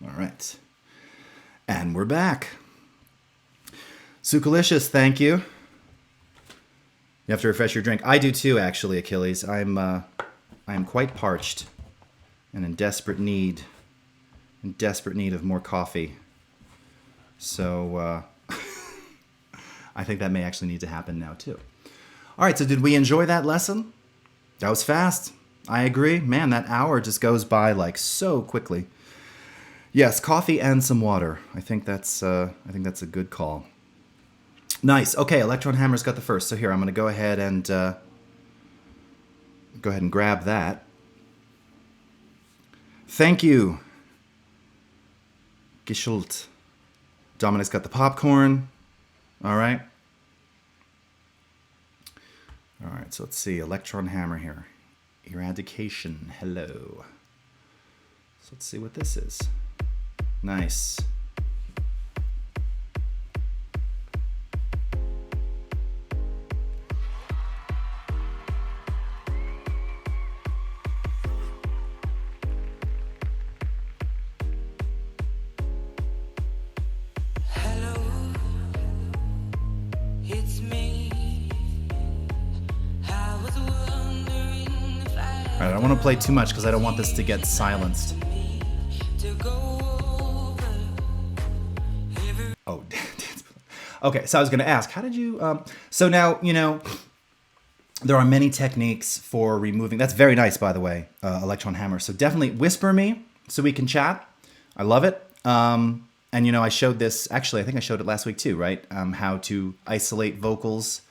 All right. And we're back. Sukalicious, thank you. You have to refresh your drink. I do too, actually, Achilles. I am quite parched and in desperate need of more coffee. So I think that may actually need to happen now too. All right, so did we enjoy that lesson? That was fast. I agree. Man, that hour just goes by like so quickly. Yes, coffee and some water. I think that's a good call. Nice. Okay, Electron Hammer's got the first. So here, I'm going to go ahead and grab that. Thank you, Geschult. Dominic's got the popcorn. All right. All right, so let's see. Electron Hammer here. Eradication. Hello. So let's see what this is. Nice. I don't want to play too much because I don't want this to get silenced. Oh, okay. So I was going to ask, how did you? So now there are many techniques for removing. That's very nice, by the way, Electron Hammer. So definitely whisper me so we can chat. I love it. And I showed this. Actually, I think I showed it last week too, right? How to isolate vocals.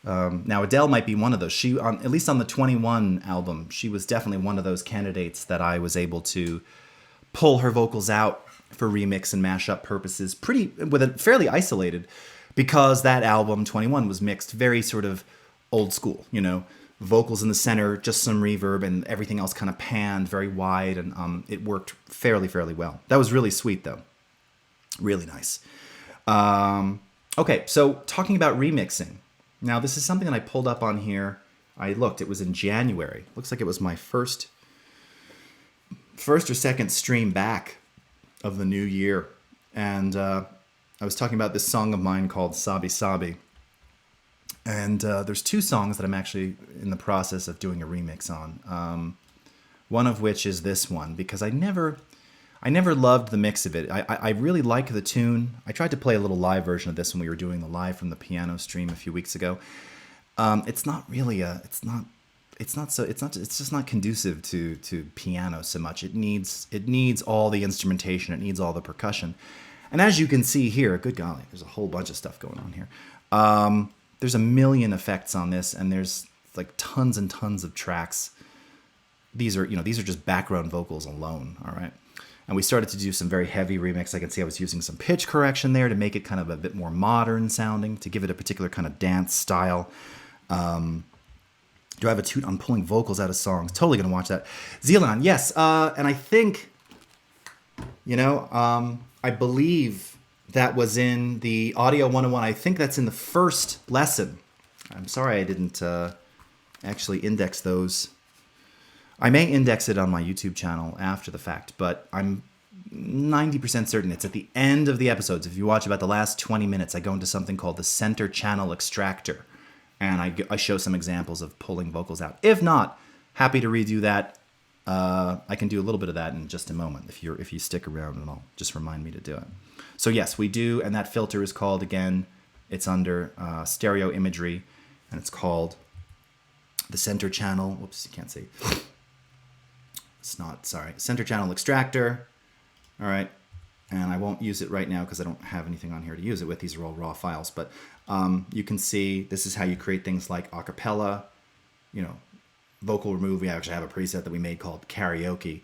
Now Adele might be one of those. She, at least on the 21 album, she was definitely one of those candidates that I was able to pull her vocals out for remix and mashup purposes, fairly isolated, because that album 21 was mixed very sort of old school. Vocals in the center, just some reverb, and everything else kind of panned very wide, and it worked fairly well. That was really sweet though, really nice. Okay, so talking about remixing. Now, this is something that I pulled up on here. I looked. It was in January. Looks like it was my first or second stream back of the new year. And I was talking about this song of mine called Sabi Sabi. And there's two songs that I'm actually in the process of doing a remix on. One of which is this one, because I never loved the mix of it. I really like the tune. I tried to play a little live version of this when we were doing the live from the piano stream a few weeks ago. It's just not conducive to piano so much. It needs all the instrumentation. It needs all the percussion. And as you can see here, good golly, there's a whole bunch of stuff going on here. There's a million effects on this, and there's like tons and tons of tracks. These are just background vocals alone. All right. And we started to do some very heavy remix. I can see I was using some pitch correction there to make it kind of a bit more modern sounding, to give it a particular kind of dance style. Do I have a toot on pulling vocals out of songs? Totally going to watch that. Zealand, yes. And I think, I believe that was in the Audio 101. I think that's in the first lesson. I'm sorry I didn't actually index those. I may index it on my YouTube channel after the fact, but I'm 90% certain it's at the end of the episodes. If you watch about the last 20 minutes, I go into something called the center channel extractor, and I show some examples of pulling vocals out. If not, happy to redo that. I can do a little bit of that in just a moment if you stick around, and I'll just remind me to do it. So yes, we do, and that filter is called, again, it's under stereo imagery, and it's called the center channel. Whoops, you can't see. Center channel extractor. All right. And I won't use it right now because I don't have anything on here to use it with. These are all raw files. But you can see this is how you create things like acapella, vocal remove. We actually have a preset that we made called karaoke.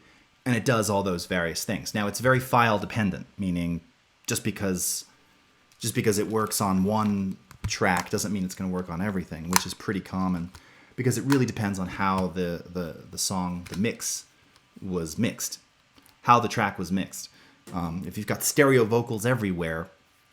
And it does all those various things. Now, it's very file dependent, meaning just because it works on one track doesn't mean it's going to work on everything, which is pretty common because it really depends on how the song, the mix, was mixed, how the track was mixed. If you've got stereo vocals everywhere,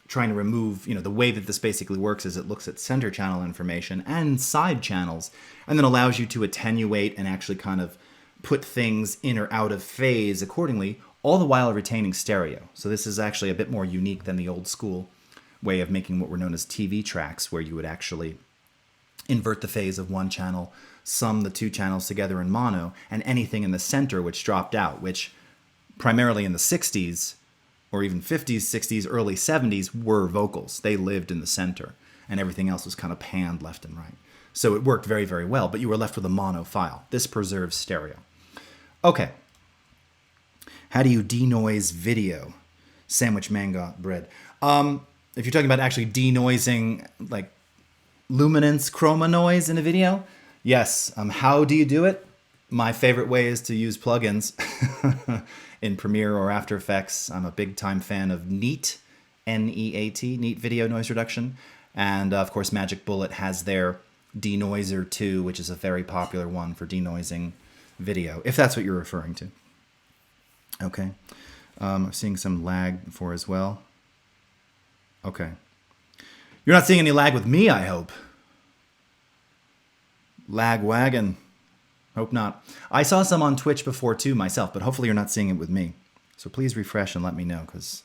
trying to remove, the way that this basically works is it looks at center channel information and side channels, and then allows you to attenuate and actually kind of put things in or out of phase accordingly, all the while retaining stereo. So this is actually a bit more unique than the old school way of making what were known as TV tracks, where you would actually invert the phase of one channel, sum the two channels together in mono, and anything in the center which dropped out, which primarily in the 60s or even 50s, 60s, early 70s were vocals. They lived in the center, and everything else was kind of panned left and right. So it worked very, very well, but you were left with a mono file. This preserves stereo. Okay. How do you denoise video? Sandwich mango bread. If you're talking about actually denoising, like luminance, chroma noise in a video, yes. How do you do it? My favorite way is to use plugins in Premiere or After Effects. I'm a big time fan of Neat, N-E-A-T, Neat Video Noise Reduction. And of course, Magic Bullet has their Denoiser 2, which is a very popular one for denoising video, if that's what you're referring to. Okay. I'm seeing some lag before as well. Okay. You're not seeing any lag with me, I hope. Lag wagon. Hope not. I saw some on Twitch before too myself, but hopefully you're not seeing it with me. So please refresh and let me know, because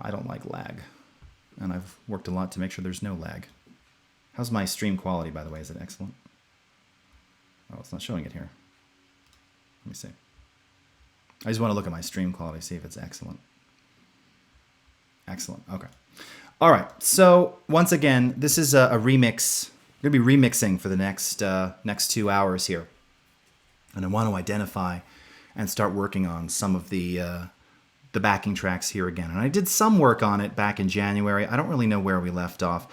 I don't like lag. And I've worked a lot to make sure there's no lag. How's my stream quality, by the way? Is it excellent? Oh, it's not showing it here. Let me see. I just want to look at my stream quality, see if it's excellent. Excellent. Okay. All right. So once again, this is a remix. I'm going to be remixing for the next 2 hours here. And I want to identify and start working on some of the backing tracks here again. And I did some work on it back in January. I don't really know where we left off.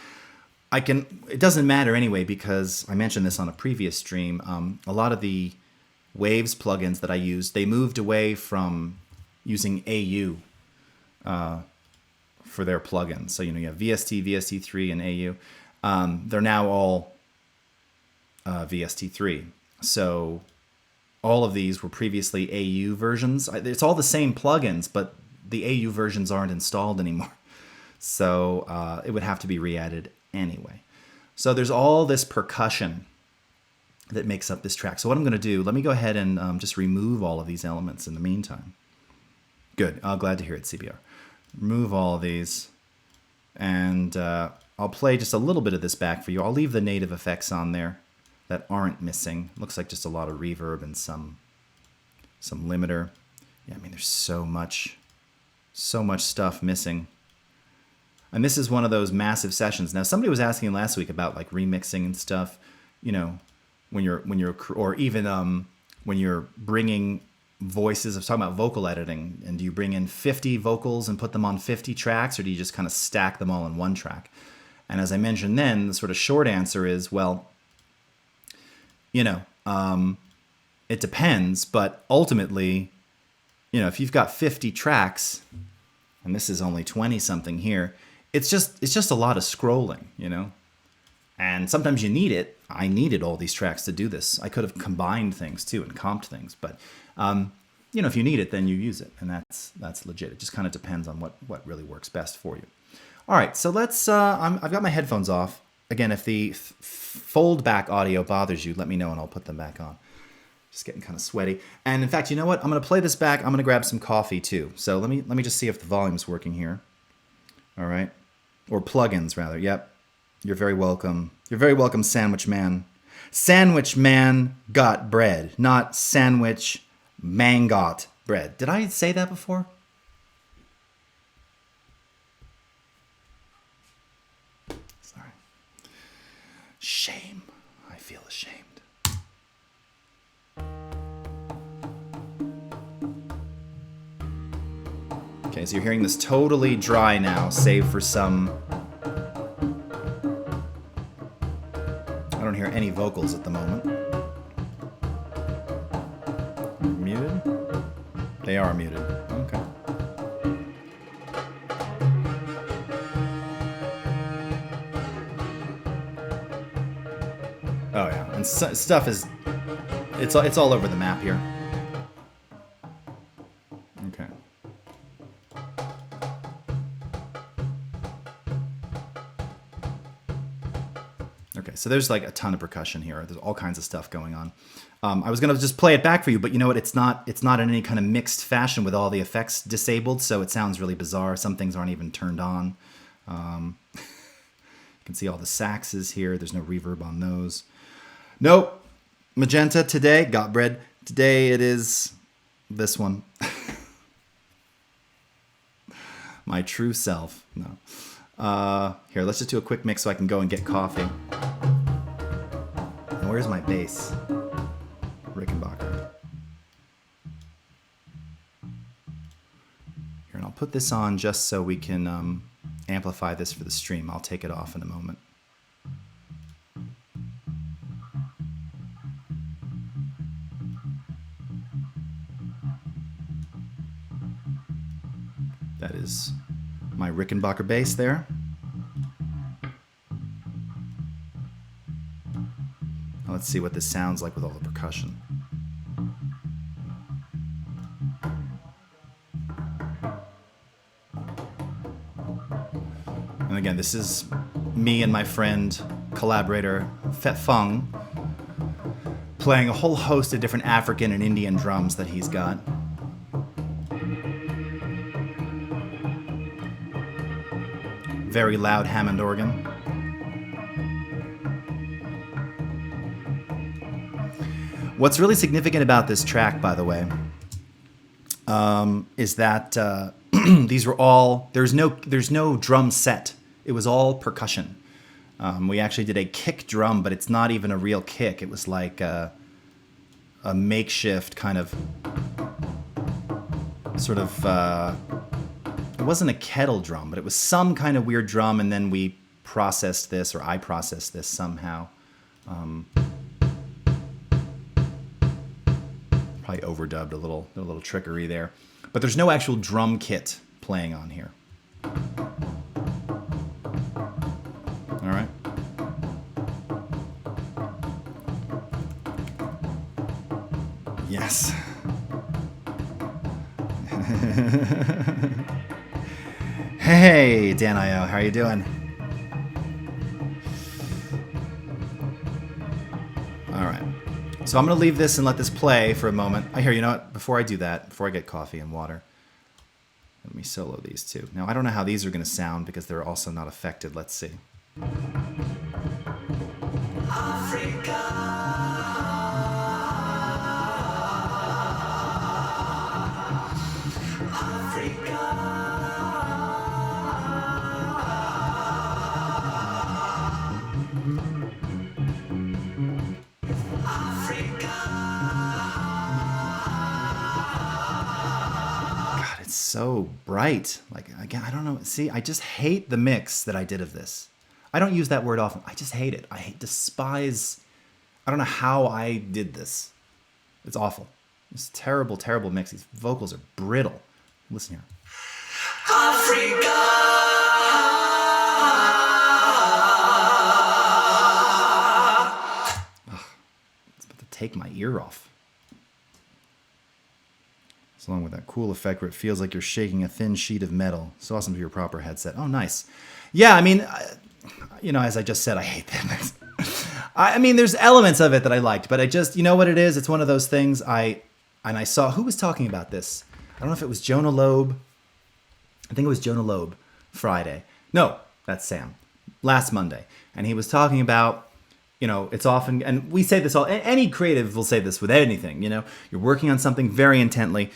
It doesn't matter anyway, because I mentioned this on a previous stream. A lot of the Waves plugins that I used, they moved away from using AU for their plugins. So, you have VST, VST3, and AU. They're now all VST3. So all of these were previously AU versions. It's all the same plugins, but the AU versions aren't installed anymore. So it would have to be re-added anyway. So there's all this percussion that makes up this track. So what I'm going to do, let me go ahead and just remove all of these elements in the meantime. Good. Glad to hear it, CBR. Remove all of these. And I'll play just a little bit of this back for you. I'll leave the native effects on there that aren't missing. Looks like just a lot of reverb and some limiter. Yeah, I mean, there's so much stuff missing. And this is one of those massive sessions. Now, somebody was asking last week about like remixing and stuff, when you're or even when you're bringing voices. I was talking about vocal editing, and do you bring in 50 vocals and put them on 50 tracks, or do you just kind of stack them all in one track? And as I mentioned then, the sort of short answer is, well, it depends, but ultimately, if you've got 50 tracks, and this is only 20 something here, it's just a lot of scrolling, And sometimes you need it. I needed all these tracks to do this. I could have combined things too and comped things, but if you need it, then you use it, and that's legit. It just kind of depends on what really works best for you. All right, so let's. I've got my headphones off. Again, if the fold back audio bothers you, let me know and I'll put them back on. Just getting kind of sweaty. And in fact, you know what? I'm going to play this back. I'm going to grab some coffee too. So let me just see if the volume's working here. All right, or plugins rather. Yep. You're very welcome. You're very welcome, Sandwich Man. Sandwich Man got bread, not Sandwich Man got bread. Did I say that before? Sorry. Shame. I feel ashamed. Okay, so you're hearing this totally dry now, save for some... I don't hear any vocals at the moment. Muted? They are muted. Okay. Oh yeah, and stuff is... It's all over the map here. Okay. Okay, so there's like a ton of percussion here. There's all kinds of stuff going on. I was gonna just play it back for you, but you know what? It's not in any kind of mixed fashion with all the effects disabled, so it sounds really bizarre. Some things aren't even turned on. You can see all the saxes here. There's no reverb on those. Nope. Magenta today, got bread. Today it is this one. My true self. No. Here, let's just do a quick mix so I can go and get coffee. And where's my bass? Rickenbacker. Here, and I'll put this on just so we can amplify this for the stream. I'll take it off in a moment. That is my Rickenbacker bass there. Now let's see what this sounds like with all the percussion. And again, this is me and my friend, collaborator, Phet Fung, playing a whole host of different African and Indian drums that he's got. Very loud Hammond organ. What's really significant about this track, by the way, is that these were all, there's no drum set. It was all percussion. We actually did a kick drum, but it's not even a real kick. It was like a makeshift kind of sort of, it wasn't a kettle drum, but it was some kind of weird drum, and then we processed this, or I processed this somehow. Probably overdubbed a little trickery there. But there's no actual drum kit playing on here. All right. Yes. Hey, Dan I.O., how are you doing? All right. So I'm going to leave this and let this play for a moment. You know what? Before I do that, before I get coffee and water, let me solo these two. Now, I don't know how these are going to sound because they're also not affected. Let's see. Africa. So bright. Like, again, I don't know. See, I just hate the mix that I did of this. I don't use that word often. I just hate it. Despise. I don't know how I did this. It's awful. It's a terrible, terrible mix. These vocals are brittle. Listen here. Africa. Oh, it's about to take my ear off. Along with that cool effect where it feels like you're shaking a thin sheet of metal. So awesome to your proper headset. Oh, nice. Yeah, I mean, you know, as I just said, I hate that. I mean, there's elements of it that I liked, but I just, you know what it is? It's one of those things I saw, who was talking about this? I don't know if it was Jonah Loeb. I think it was Jonah Loeb Friday. No, that's Sam. Last Monday. And he was talking about, you know, it's often, and we say this all, any creative will say this with anything, you know, you're working on something very intensely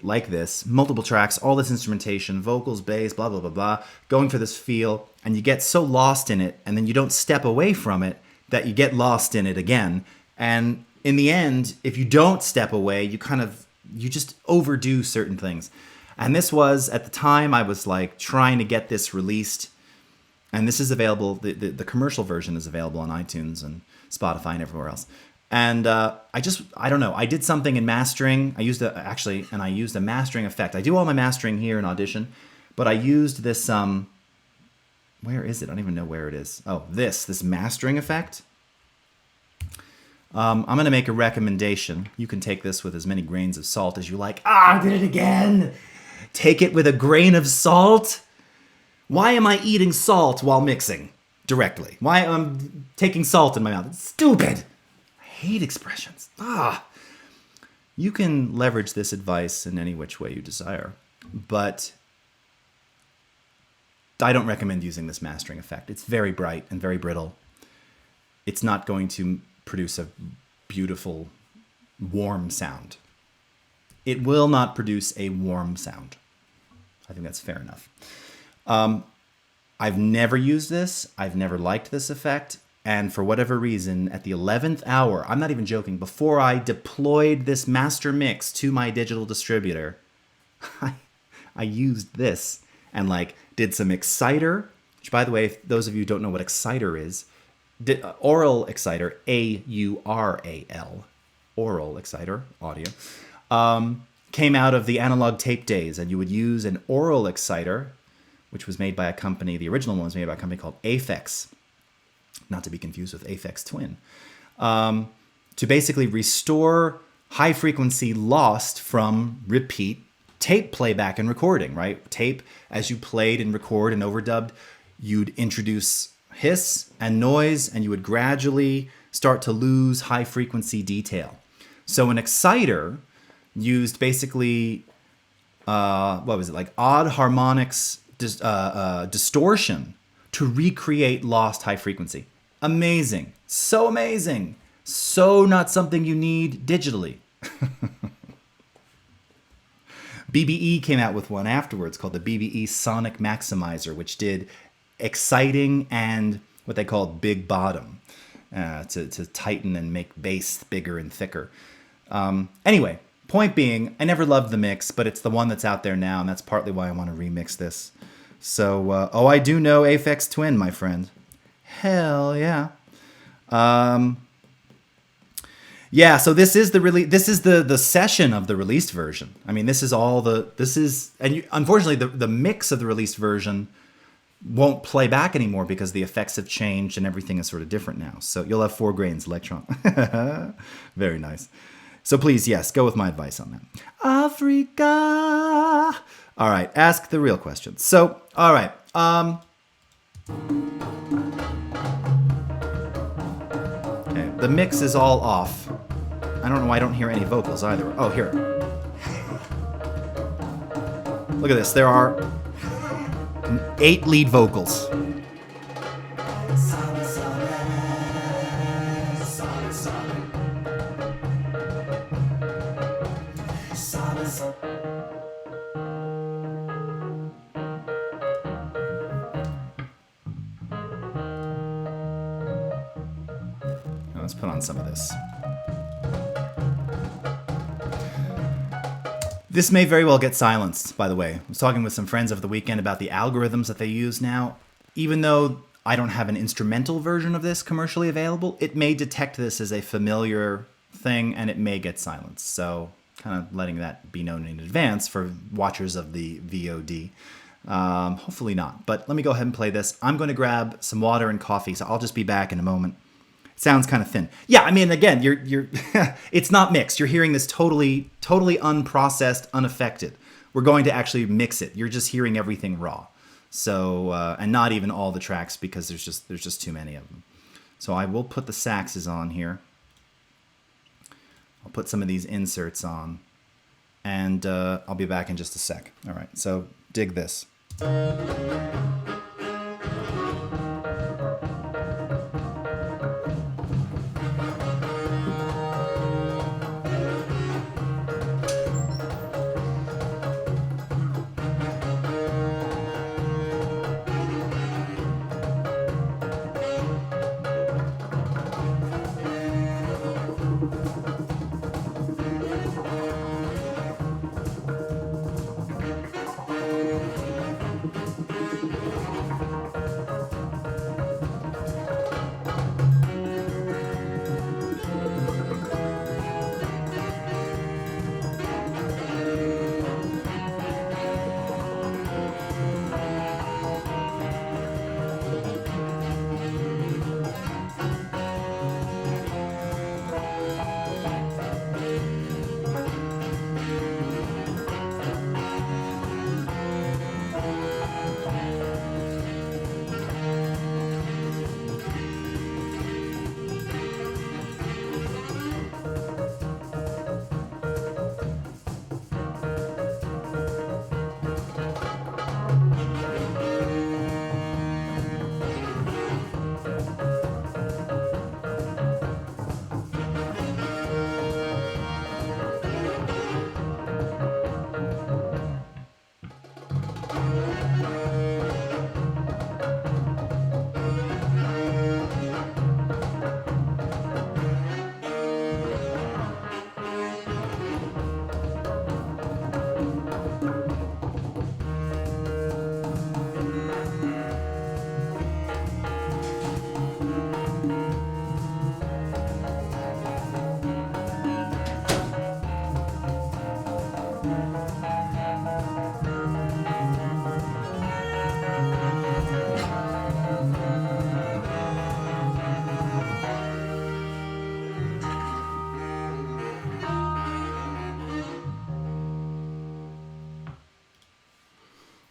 like this, multiple tracks, all this instrumentation, vocals, bass, blah, blah, blah, blah, going for this feel, and you get so lost in it, and then you don't step away from it, that you get lost in it again. And in the end, if you don't step away, you just overdo certain things. And this was, at the time, I was like trying to get this released, and this is available, the commercial version is available on iTunes and Spotify and everywhere else. And I don't know. I did something in mastering. I used a mastering effect. I do all my mastering here in Audition, but I used this, where is it? I don't even know where it is. Oh, this mastering effect. I'm going to make a recommendation. You can take this with as many grains of salt as you like. I did it again. Take it with a grain of salt. Why am I eating salt while mixing? directly. Why I'm taking salt in my mouth. It's stupid. I hate expressions. You can leverage this advice in any which way you desire, but I don't recommend using this mastering effect. It's very bright and very brittle. It's not going to produce a beautiful, warm sound. It will not produce a warm sound. I think that's fair enough. I've never used this. I've never liked this effect. And for whatever reason, at the 11th hour, I'm not even joking, before I deployed this master mix to my digital distributor, I used this and like did some exciter, which by the way, if those of you who don't know what exciter is, aural exciter, A-U-R-A-L, aural exciter, audio, came out of the analog tape days, and you would use an aural exciter, which was made by a company, the original one was made by a company called Aphex, not to be confused with Aphex Twin, to basically restore high frequency lost from repeat tape playback and recording, right? Tape, as you played and record and overdubbed, you'd introduce hiss and noise, and you would gradually start to lose high frequency detail. So an exciter used basically, like odd harmonics distortion to recreate lost high frequency. Amazing. So amazing. So not something you need digitally. BBE came out with one afterwards called the BBE Sonic Maximizer, which did exciting and what they called big bottom to tighten and make bass bigger and thicker. Anyway, point being, I never loved the mix, but it's the one that's out there now, and that's partly why I want to remix this. So, I do know Aphex Twin, my friend. Hell yeah. Yeah, so this is the session of the released version. I mean, unfortunately the mix of the released version won't play back anymore because the effects have changed and everything is sort of different now. So you'll have 4 grains electron. Very nice. So please, yes, go with my advice on that. Africa. All right, ask the real questions. So, all right. Okay, the mix is all off. I don't know why I don't hear any vocals either. Oh, here. Look at this. There are 8 lead vocals. Sabi Sabi, Sabi Sabi, Sabi Sabi. Let's put on some of this. This may very well get silenced, by the way. I was talking with some friends over the weekend about the algorithms that they use now. Even though I don't have an instrumental version of this commercially available, it may detect this as a familiar thing and it may get silenced. So kind of letting that be known in advance for watchers of the VOD. Hopefully not, but let me go ahead and play this. I'm going to grab some water and coffee, so I'll just be back in a moment. It sounds kind of thin. Yeah, I mean, again, you're it's not mixed. You're hearing this totally unprocessed, unaffected. We're going to actually mix it. You're just hearing everything raw. So, and not even all the tracks because there's just too many of them. So I will put the saxes on here. I'll put some of these inserts on, and I'll be back in just a sec. All right, so dig this.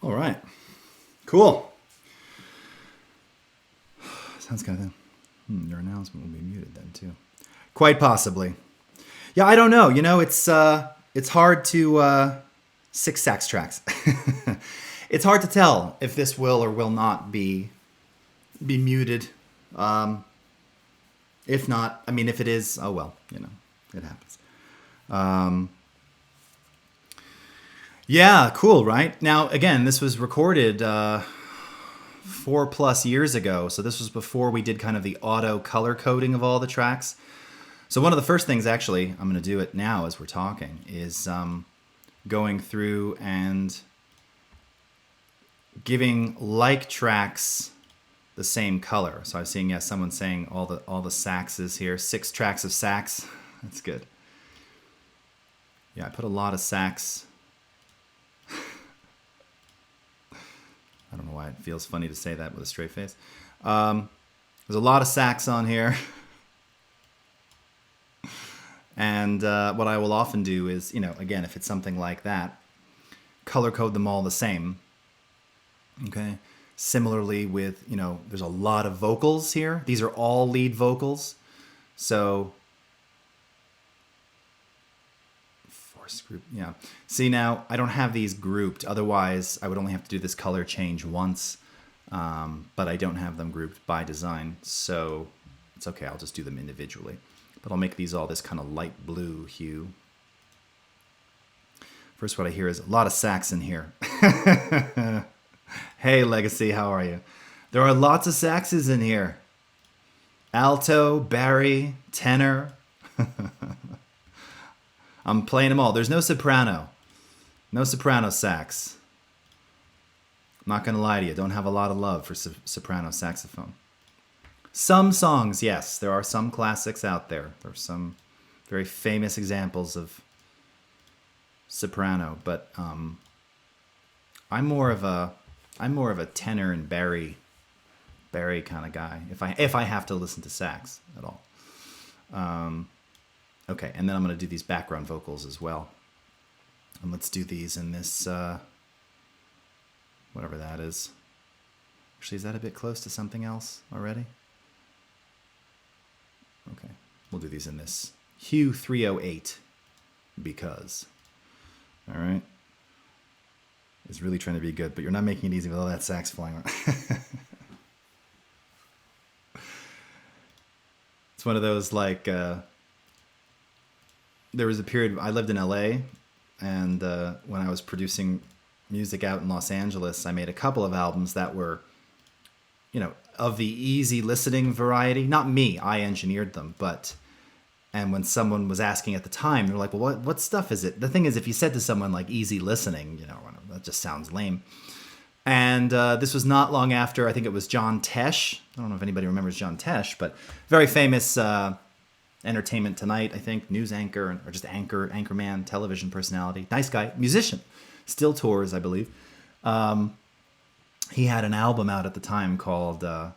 All right. Cool. Sounds kind of... your announcement will be muted then, too. Quite possibly. Yeah, I don't know. You know, it's hard to... 6 sax tracks. It's hard to tell if this will or will not be muted. If not, I mean, if it is, oh well, you know, it happens. Yeah, cool, right? Now, again, this was recorded 4+ years ago, so this was before we did kind of the auto color coding of all the tracks. So one of the first things, actually, I'm going to do it now as we're talking, is going through and giving like tracks the same color. So I was seeing, someone saying all the saxes here, 6 tracks of sax. That's good. Yeah, I put a lot of sax. I don't know why it feels funny to say that with a straight face. There's a lot of sax on here. And what I will often do is, you know, again, if it's something like that, color code them all the same. Okay. Similarly with, you know, there's a lot of vocals here. These are all lead vocals. So, force group, yeah. See, now I don't have these grouped. Otherwise, I would only have to do this color change once. But I don't have them grouped by design. So it's okay. I'll just do them individually. But I'll make these all this kind of light blue hue. First, what I hear is a lot of sax in here. Hey, Legacy, how are you? There are lots of saxes in here. Alto, bari, tenor. I'm playing them all. There's no soprano. No soprano sax. I'm not going to lie to you. Don't have a lot of love for soprano saxophone. Some songs, yes. There are some classics out there. There are some very famous examples of soprano, but I'm more of a tenor and bari kind of guy. If I have to listen to sax at all. Okay, and then I'm going to do these background vocals as well. And let's do these in this whatever that is. Actually, is that a bit close to something else already? Okay, we'll do these in this Hue 308 because. All right. It's really trying to be good, but you're not making it easy with all that sax flying around. It's one of those like, there was a period, I lived in LA, and when I was producing music out in Los Angeles, I made a couple of albums that were, you know, of the easy listening variety. Not me, I engineered them, and when someone was asking at the time, they're like, well, what stuff is it? The thing is, if you said to someone like easy listening, you know, that just sounds lame. And this was not long after, I think it was John Tesh. I don't know if anybody remembers John Tesh, but very famous Entertainment Tonight, I think, news anchor, or just anchorman, television personality. Nice guy, musician, still tours, I believe. He had an album out at the time called, I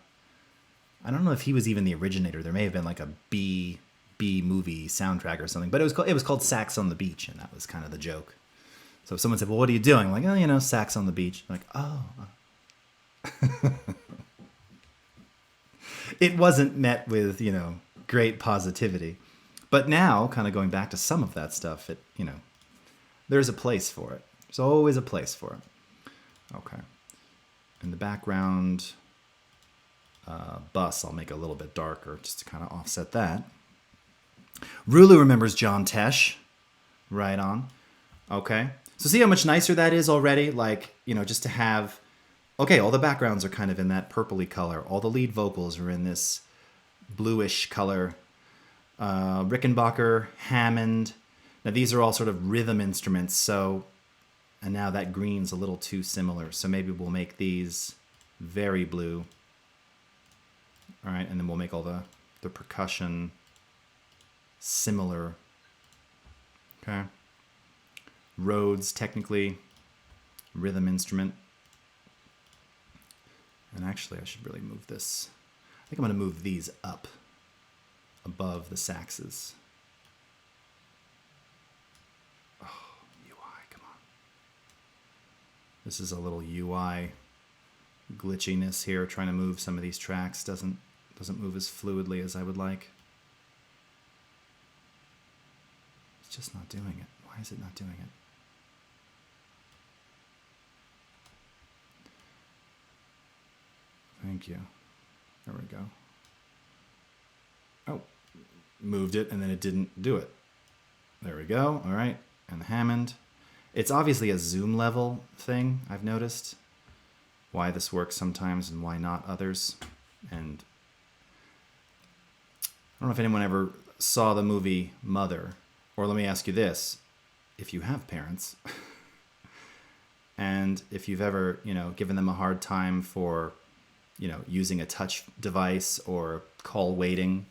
don't know if he was even the originator. There may have been like a B movie soundtrack or something, but it was called Sax on the Beach, and that was kind of the joke. So if someone said, well, what are you doing? I'm like, oh, you know, sax on the beach. I'm like, oh. It wasn't met with, you know, great positivity. But now, kind of going back to some of that stuff, you know, there's a place for it. There's always a place for it. Okay. In the background bus, I'll make it a little bit darker just to kind of offset that. Rulu remembers John Tesh. Right on. Okay. So see how much nicer that is already? Like, you know, just to have... Okay, all the backgrounds are kind of in that purpley color. All the lead vocals are in this bluish color. Rickenbacker, Hammond. Now, these are all sort of rhythm instruments, so... And now that green's a little too similar, so maybe we'll make these very blue. All right, and then we'll make all the percussion similar. Okay. Rhodes, technically, rhythm instrument. And actually, I should really move this. I think I'm going to move these up above the saxes. Oh, UI, come on. This is a little UI glitchiness here. Trying to move some of these tracks doesn't move as fluidly as I would like. It's just not doing it. Why is it not doing it? Thank you. There we go. Oh, moved it and then it didn't do it. There we go. All right. And the Hammond. It's obviously a zoom level thing, I've noticed. Why this works sometimes and why not others. And I don't know if anyone ever saw the movie Mother. Or let me ask you this. If you have parents, and if you've ever, given them a hard time for, using a touch device or call waiting,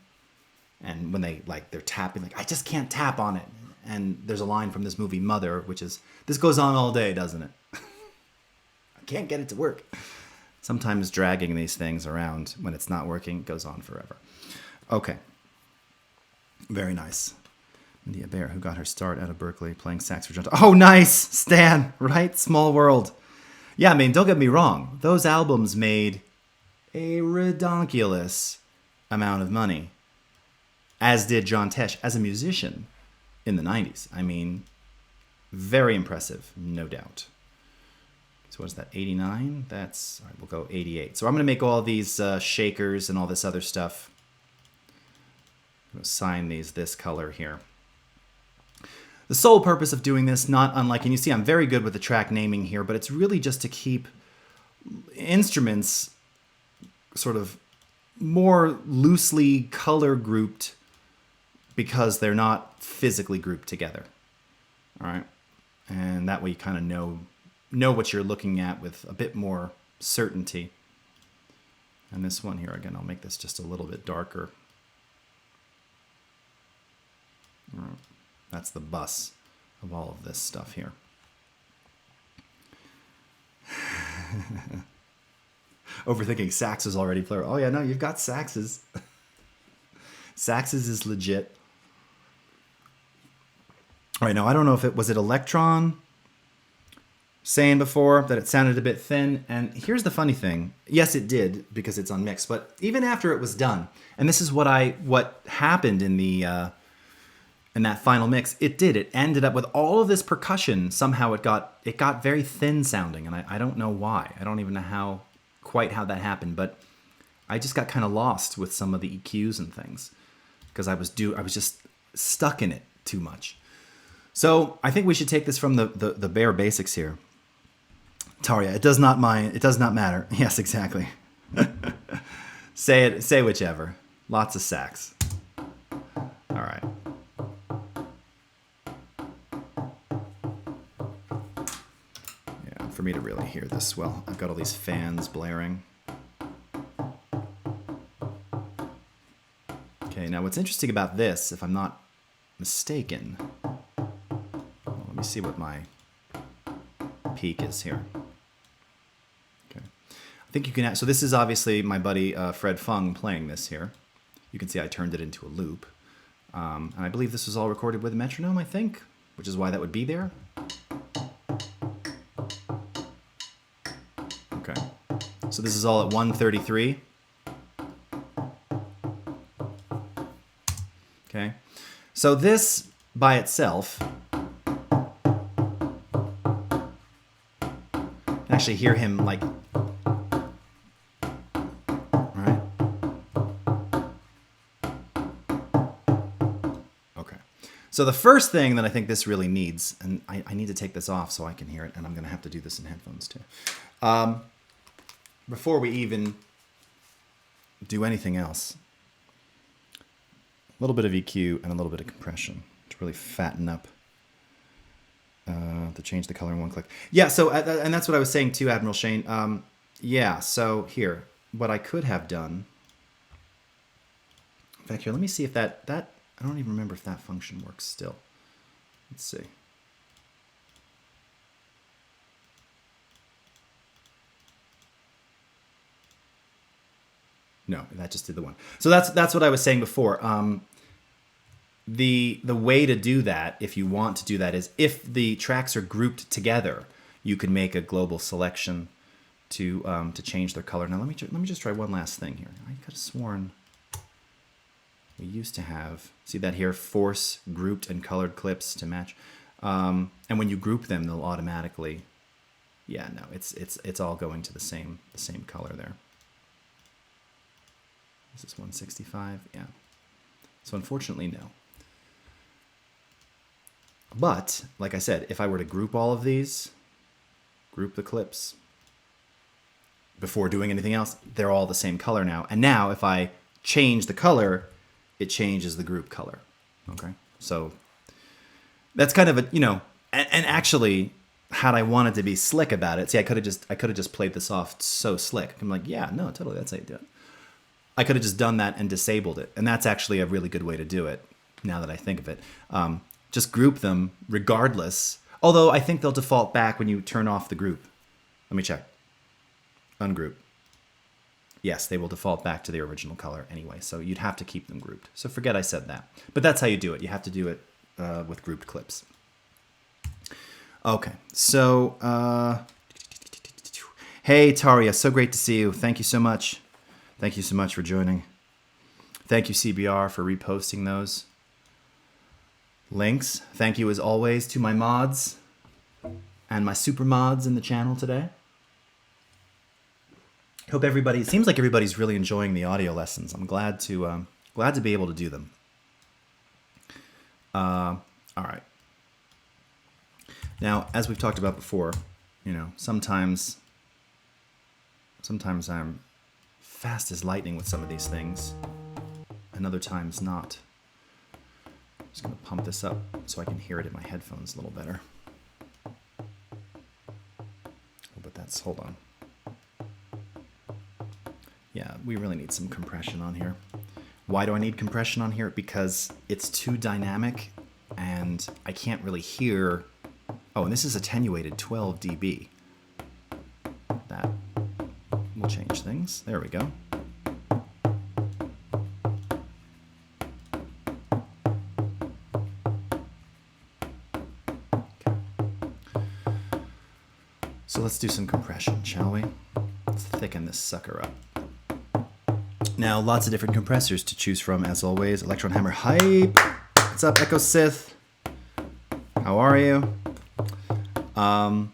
and when they're tapping, I just can't tap on it. And there's a line from this movie Mother, which is, this goes on all day, doesn't it? I can't get it to work. Sometimes dragging these things around when it's not working goes on forever. Okay. Very nice. India Bear, who got her start out of Berkeley playing sax for John. Oh, nice! Stan, right? Small World. Yeah, I mean, don't get me wrong. Those albums made a redonkulous amount of money, as did John Tesh as a musician in the 90s. I mean, very impressive, no doubt. So what is that, 89? That's, all right, we'll go 88. So I'm going to make all these shakers and all this other stuff. I'm going to assign these this color here. The sole purpose of doing this, not unlike, and you see I'm very good with the track naming here, but it's really just to keep instruments sort of more loosely color grouped because they're not physically grouped together. All right. And that way you kind of know what you're looking at with a bit more certainty. And this one here, again, I'll make this just a little bit darker. All right. That's the bus of all of this stuff here. Overthinking sax is already plural. Oh yeah, no, you've got saxes. Saxes is legit. All right, now I don't know if it was Electron saying before that it sounded a bit thin. And here's the funny thing. Yes, it did because it's unmixed. But even after it was done, and this is what happened in the in that final mix, it ended up with all of this percussion. Somehow it got very thin sounding, and I don't know why. I don't even know quite how that happened, but I just got kind of lost with some of the EQs and things because I was just stuck in it too much. So I think we should take this from the bare basics here. Taria, it does not matter. Yes, exactly. Say whichever. Lots of sax. All right. For me to really hear this well, I've got all these fans blaring. Okay, now what's interesting about this, if I'm not mistaken, well, let me see what my peak is here. Okay, I think you can. So this is obviously my buddy Fred Fung playing this here. You can see I turned it into a loop, and I believe this was all recorded with a metronome. I think, which is why that would be there. So this is all at 133. Okay. So this by itself, you can actually hear him like, all right. Okay. So the first thing that I think this really needs, and I need to take this off so I can hear it, and I'm going to have to do this in headphones too. Before we even do anything else, a little bit of EQ and a little bit of compression to really fatten up, to change the color in one click. Yeah, so, and that's what I was saying too, Admiral Shane. Yeah, so here, what I could have done, in fact, here, let me see if that I don't even remember if that function works still. Let's see. No, that just did the one. So that's what I was saying before. The way to do that, if you want to do that, is if the tracks are grouped together, you can make a global selection to change their color. Now let me just try one last thing here. I could have sworn we used to have, see that here, force grouped and colored clips to match. And when you group them, they'll automatically, yeah, no, it's all going to the same color there. Is this 165? Yeah. So unfortunately, no. But, like I said, if I were to group all of these, group the clips, before doing anything else, they're all the same color now. And now, if I change the color, it changes the group color. Okay? So, that's kind of a, you know, and actually, had I wanted to be slick about it, see, I could have just played this off so slick. I'm like, yeah, no, totally, that's how you do it. I could have just done that and disabled it. And that's actually a really good way to do it, now that I think of it. Just group them regardless. Although I think they'll default back when you turn off the group. Let me check. Ungroup. Yes, they will default back to the original color anyway. So you'd have to keep them grouped. So forget I said that. But that's how you do it. You have to do it with grouped clips. Okay, so hey Taria, so great to see you. Thank you so much. Thank you so much for joining. Thank you CBR for reposting those links. Thank you as always to my mods and my super mods in the channel today. Hope everybody, it seems like everybody's really enjoying the audio lessons. I'm glad to be able to do them. All right. Now, as we've talked about before, you know, sometimes I'm fast as lightning with some of these things, and other times not. I'm just going to pump this up so I can hear it in my headphones a little better. But that's, hold on. Yeah, we really need some compression on here. Why do I need compression on here? Because it's too dynamic and I can't really hear. Oh, and this is attenuated 12 dB. That will change things. There we go. Okay. So let's do some compression, shall we? Let's thicken this sucker up. Now, lots of different compressors to choose from, as always. Electron Hammer Hype. What's up, Echo Sith? How are you? A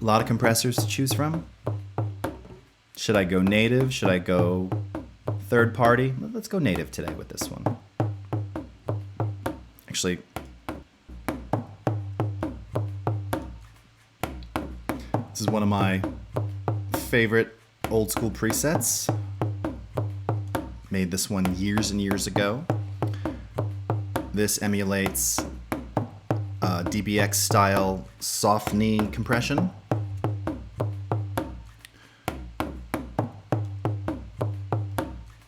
lot of compressors to choose from. Should I go native? Should I go third party? Let's go native today with this one. Actually, this is one of my favorite old school presets. Made this one years and years ago. This emulates DBX style soft knee compression.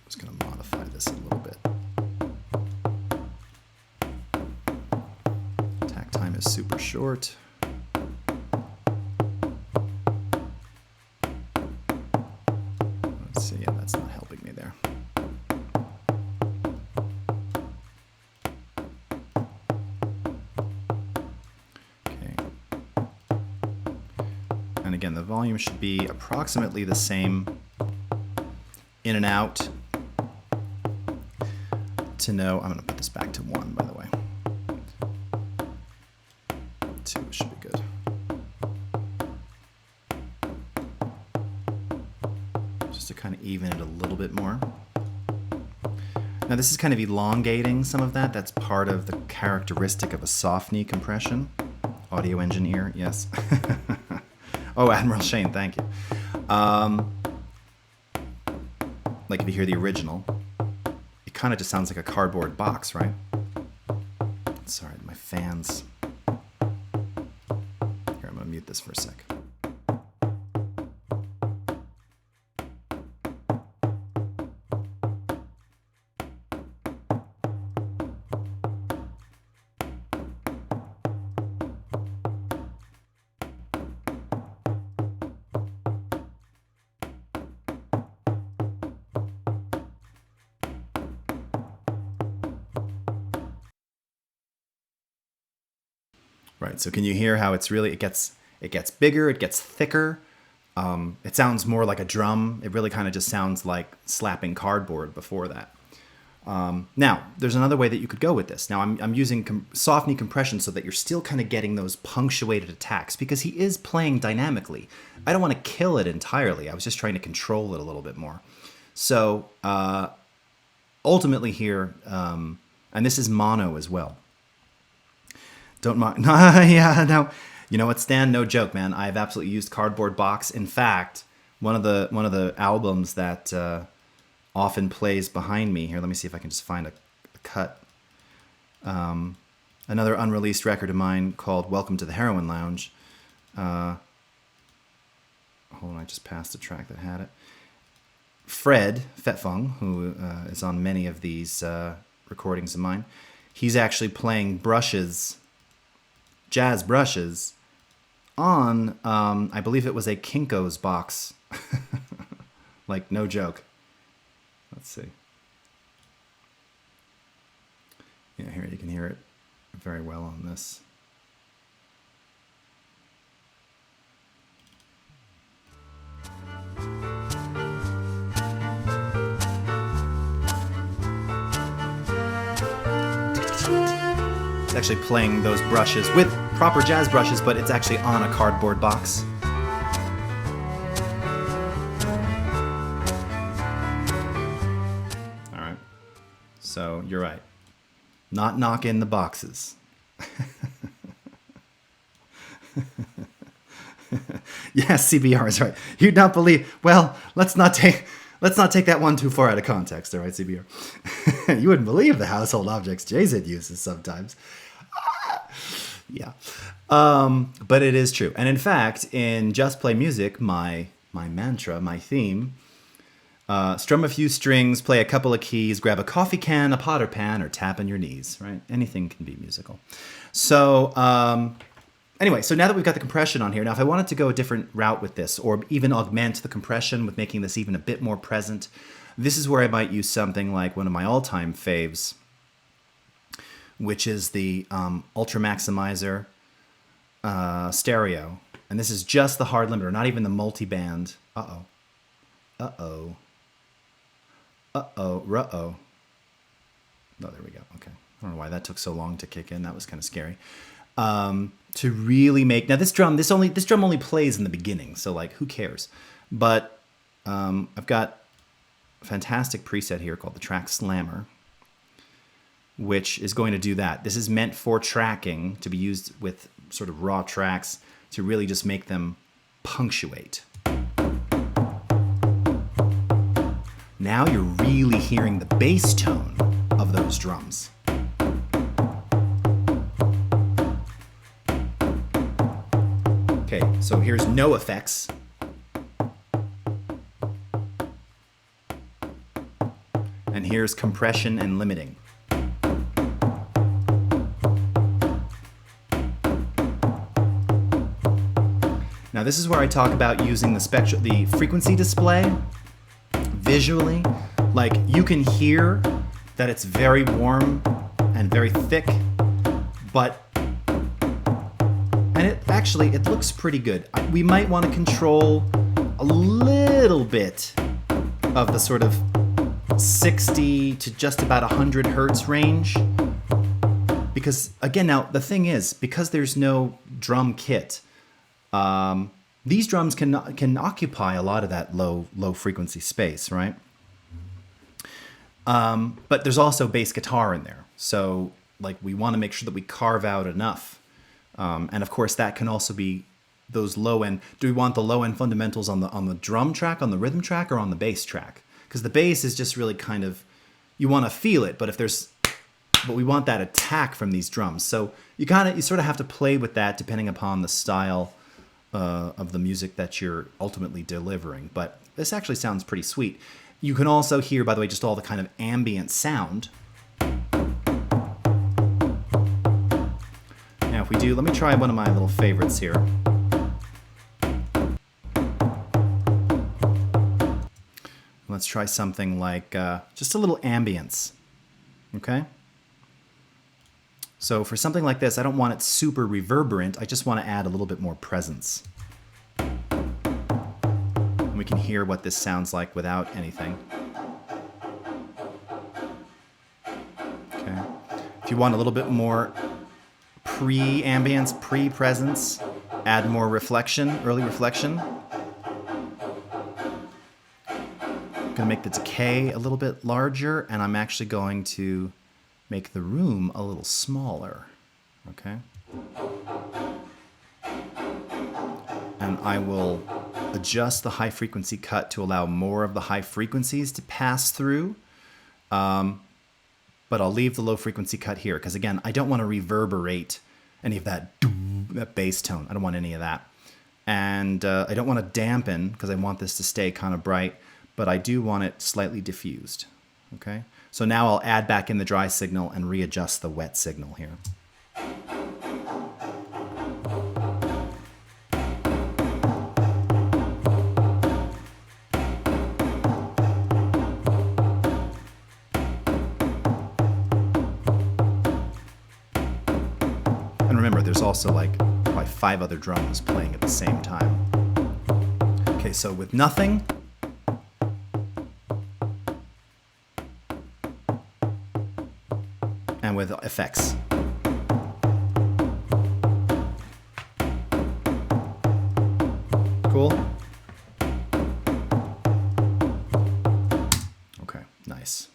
Just going to modify this a little bit. Attack time is super short. Let's see, yeah, that's not helping me there. And again, the volume should be approximately the same in and out to know. I'm going to put this back to 1, by the way. 2 should be good. Just to kind of even it a little bit more. Now this is kind of elongating some of that. That's part of the characteristic of a soft knee compression. Audio engineer, yes. Oh, Admiral Shane, thank you. Like if you hear the original, it kind of just sounds like a cardboard box, right? Sorry, my fans. Here, I'm gonna mute this for a sec. right, so can you hear how it's really, it gets bigger, it gets thicker. It sounds more like a drum. It really kind of just sounds like slapping cardboard before that. Now, there's another way that you could go with this. Now, I'm using soft knee compression so that you're still kind of getting those punctuated attacks because he is playing dynamically. I don't want to kill it entirely. I was just trying to control it a little bit more. So, ultimately here, and this is mono as well. Don't mind. Yeah, no. You know what, Stan? No joke, man. I've absolutely used cardboard box. In fact, one of the albums that often plays behind me here. Let me see if I can just find a cut. Another unreleased record of mine called "Welcome to the Heroin Lounge." Hold on, I just passed the track that had it. Fred Fetfung, who is on many of these recordings of mine, he's actually playing brushes, jazz brushes, on, I believe it was a Kinko's box. Like, no joke. Let's see. Yeah, here you can hear it very well on this. It's actually playing those brushes with proper jazz brushes, but it's actually on a cardboard box. All right. So you're right. Not knock in the boxes. Yes, CBR is right. You'd not believe. Well, let's not take that one too far out of context, all right, CBR? You wouldn't believe the household objects JZ uses sometimes. Yeah. But it is true. And in fact, in Just Play Music, my mantra, my theme, strum a few strings, play a couple of keys, grab a coffee can, a pot or pan, or tap on your knees, right? Anything can be musical. So, anyway, so now that we've got the compression on here, now if I wanted to go a different route with this, or even augment the compression with making this even a bit more present, this is where I might use something like one of my all-time faves, which is the Ultra Maximizer stereo. And this is just the hard limiter, not even the multi-band. Uh-oh. Uh-oh. Uh-oh. Ruh-oh. Oh, there we go. Okay. I don't know why that took so long to kick in. That was kind of scary. To really make... Now, this drum only plays in the beginning, so, like, who cares? But I've got a fantastic preset here called the Track Slammer, which is going to do that. This is meant for tracking, to be used with sort of raw tracks to really just make them punctuate. Now you're really hearing the bass tone of those drums. Okay, so here's no effects. And here's compression and limiting. Now this is where I talk about using the frequency display visually. Like, you can hear that it's very warm and very thick, but it looks pretty good. We might want to control a little bit of the sort of 60 to just about 100 hertz range. Because, again, now, the thing is, because there's no drum kit, these drums can occupy a lot of that low frequency space, right? But there's also bass guitar in there. So, like, we want to make sure that we carve out enough. And of course, that can also be those low end. Do we want the low end fundamentals on the drum track, on the rhythm track, or on the bass track? Because the bass is just really kind of, you want to feel it, but we want that attack from these drums. So you sort of have to play with that depending upon the style of the music that you're ultimately delivering. But this actually sounds pretty sweet. You can also hear, by the way, just all the kind of ambient sound. Now, if we do, let me try one of my little favorites here. Let's try something like just a little ambience. Okay? So for something like this, I don't want it super reverberant. I just want to add a little bit more presence. And we can hear what this sounds like without anything. Okay. If you want a little bit more pre-ambience, pre-presence, add more reflection, early reflection. I'm going to make the decay a little bit larger, and I'm actually going to make the room a little smaller. Okay. And I will adjust the high frequency cut to allow more of the high frequencies to pass through. But I'll leave the low frequency cut here because, again, I don't want to reverberate any of that bass tone. I don't want any of that. And I don't want to dampen because I want this to stay kind of bright, but I do want it slightly diffused. Okay? So now I'll add back in the dry signal and readjust the wet signal here. And remember, there's also like probably 5 other drums playing at the same time. Okay, so with nothing, and with effects. Cool? Okay, nice.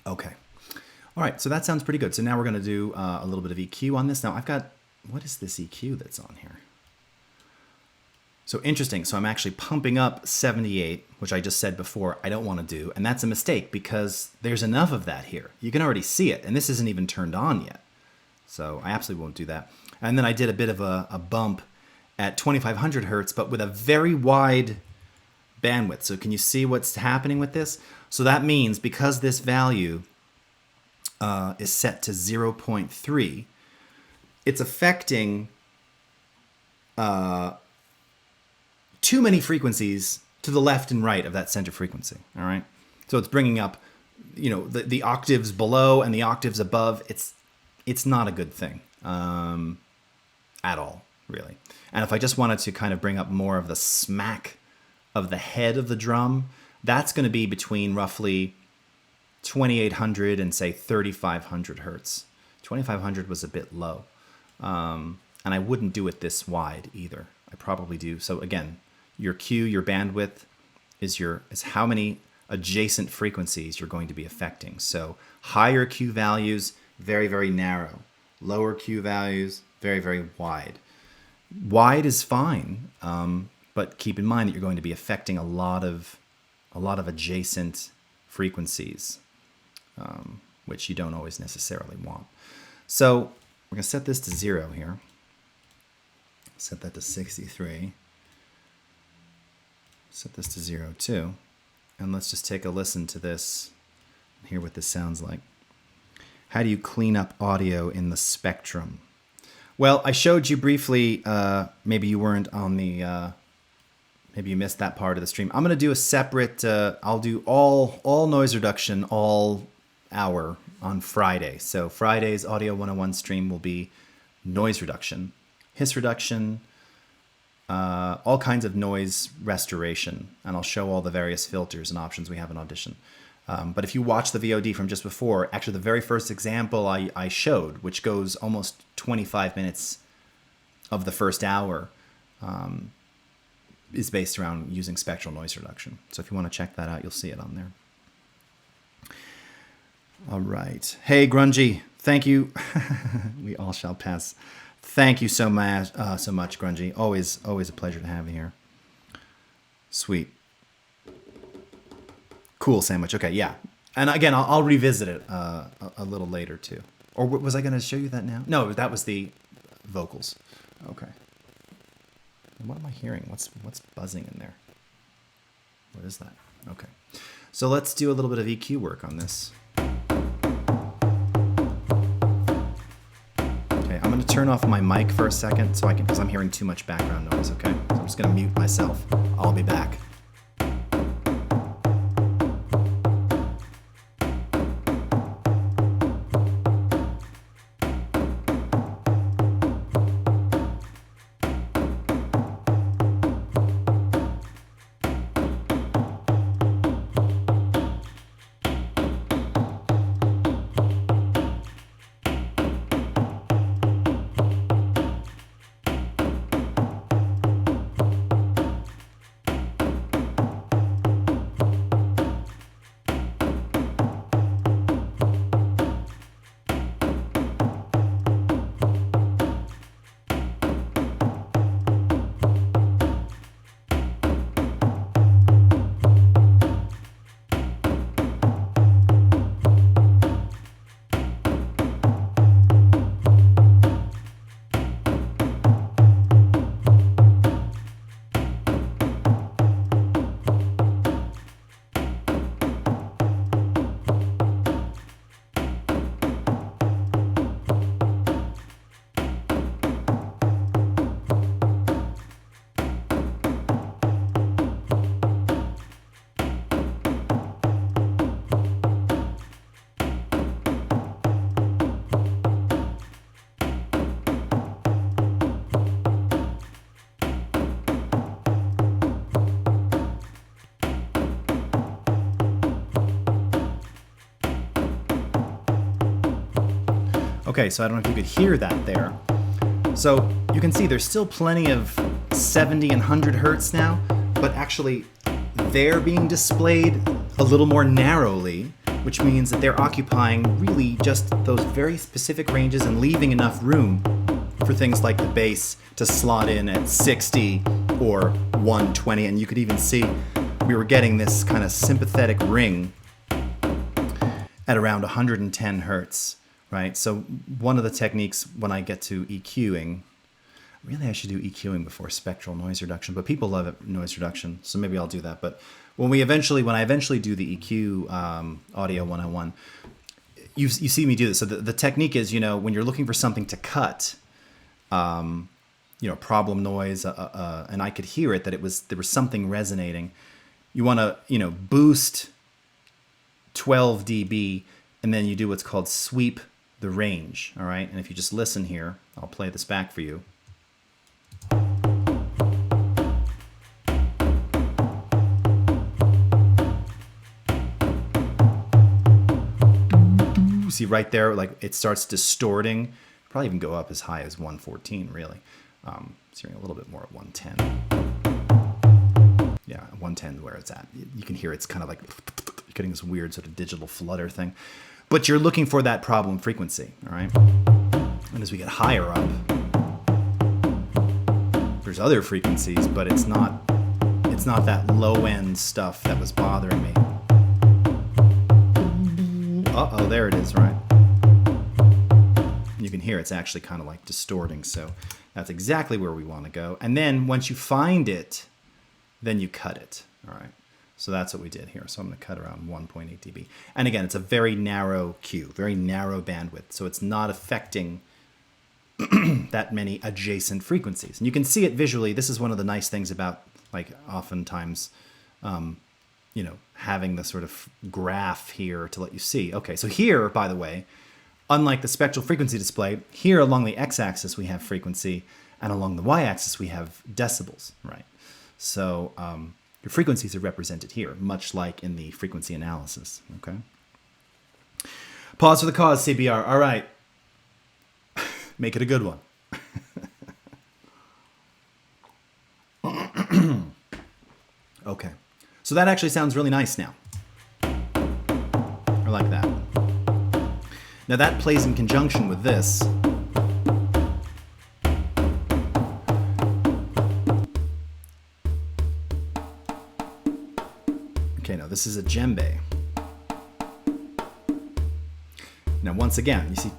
Okay. All right, so that sounds pretty good. So now we're going to do a little bit of EQ on this. Now I've got, what is this EQ that's on here? So interesting. So I'm actually pumping up 78, which I just said before I don't want to do. And that's a mistake because there's enough of that here. You can already see it. And this isn't even turned on yet. So I absolutely won't do that. And then I did a bit of a bump at 2500 hertz, but with a very wide bandwidth. So can you see what's happening with this? So that means because this value is set to 0.3, it's affecting too many frequencies to the left and right of that center frequency. All right. So it's bringing up, you know, the octaves below and the octaves above. It's not a good thing at all, really. And if I just wanted to kind of bring up more of the smack of the head of the drum, that's going to be between roughly 2800 and say 3500 hertz. 2500 was a bit low. And I wouldn't do it this wide either. I probably do. So again, your Q, your bandwidth is how many adjacent frequencies you're going to be affecting. So higher Q values, very, very narrow. Lower Q values, very, very wide. Wide is fine, but keep in mind that you're going to be affecting a lot of adjacent frequencies, which you don't always necessarily want. So we're going to set this to 0 here. Set that to 63. Set this to 0 too. And let's just take a listen to this and hear what this sounds like. How do you clean up audio in the spectrum? Well, I showed you briefly, maybe you weren't on the, maybe you missed that part of the stream. I'm going to do a separate, I'll do all noise reduction all hour on Friday. So Friday's Audio 101 stream will be noise reduction, hiss reduction, all kinds of noise restoration, and I'll show all the various filters and options we have in Audition. But if you watch the VOD from just before, actually the very first example I showed, which goes almost 25 minutes of the first hour, is based around using spectral noise reduction. So if you want to check that out, you'll see it on there. All right. Hey, Grungy, thank you. We all shall pass. Thank you so much, Grungy. Always a pleasure to have you here. Sweet. Cool sandwich. Okay, yeah. And again, I'll revisit it a little later too. Or was I going to show you that now? No, that was the vocals. Okay. What am I hearing? What's buzzing in there? What is that? Okay. So let's do a little bit of EQ work on this. Okay, I'm going to turn off my mic for a second so I can, because I'm hearing too much background noise, okay? So I'm just going to mute myself. I'll be back. Okay, so I don't know if you could hear that there. So you can see there's still plenty of 70 and 100 hertz now, but actually they're being displayed a little more narrowly, which means that they're occupying really just those very specific ranges and leaving enough room for things like the bass to slot in at 60 or 120. And you could even see we were getting this kind of sympathetic ring at around 110 hertz, right? So one of the techniques when I get to EQing, really I should do EQing before spectral noise reduction, but people love it, noise reduction, so maybe I'll do that. But when I eventually do the EQ Audio 101, you see me do this. So the technique is, when you're looking for something to cut, problem noise, and I could hear it, that there was something resonating. You want to, boost 12 dB, and then you do what's called sweep the range, all right? And if you just listen here, I'll play this back for you. See right there, like it starts distorting. Probably even go up as high as 114, really. It's hearing a little bit more at 110. Yeah, 110 where it's at. You can hear it's kind of like getting this weird sort of digital flutter thing. But you're looking for that problem frequency, all right? And as we get higher up, there's other frequencies, but it's not that low end stuff that was bothering me. Uh-oh, there it is, right? You can hear it's actually kind of like distorting, so that's exactly where we want to go. And then once you find it, then you cut it, all right? So that's what we did here. So I'm going to cut around 1.8 dB. And again, it's a very narrow cue, very narrow bandwidth, so it's not affecting that many adjacent frequencies. And you can see it visually. This is one of the nice things about, like, oftentimes, having the sort of graph here to let you see. Okay, so here, by the way, unlike the spectral frequency display, here along the x-axis we have frequency, and along the y-axis we have decibels, right? So your frequencies are represented here, much like in the frequency analysis, okay? Pause for the cause, CBR. All right. Make it a good one. Okay. So that actually sounds really nice now. I like that. Now that plays in conjunction with this. Okay, now this is a djembe. Now once again, you see,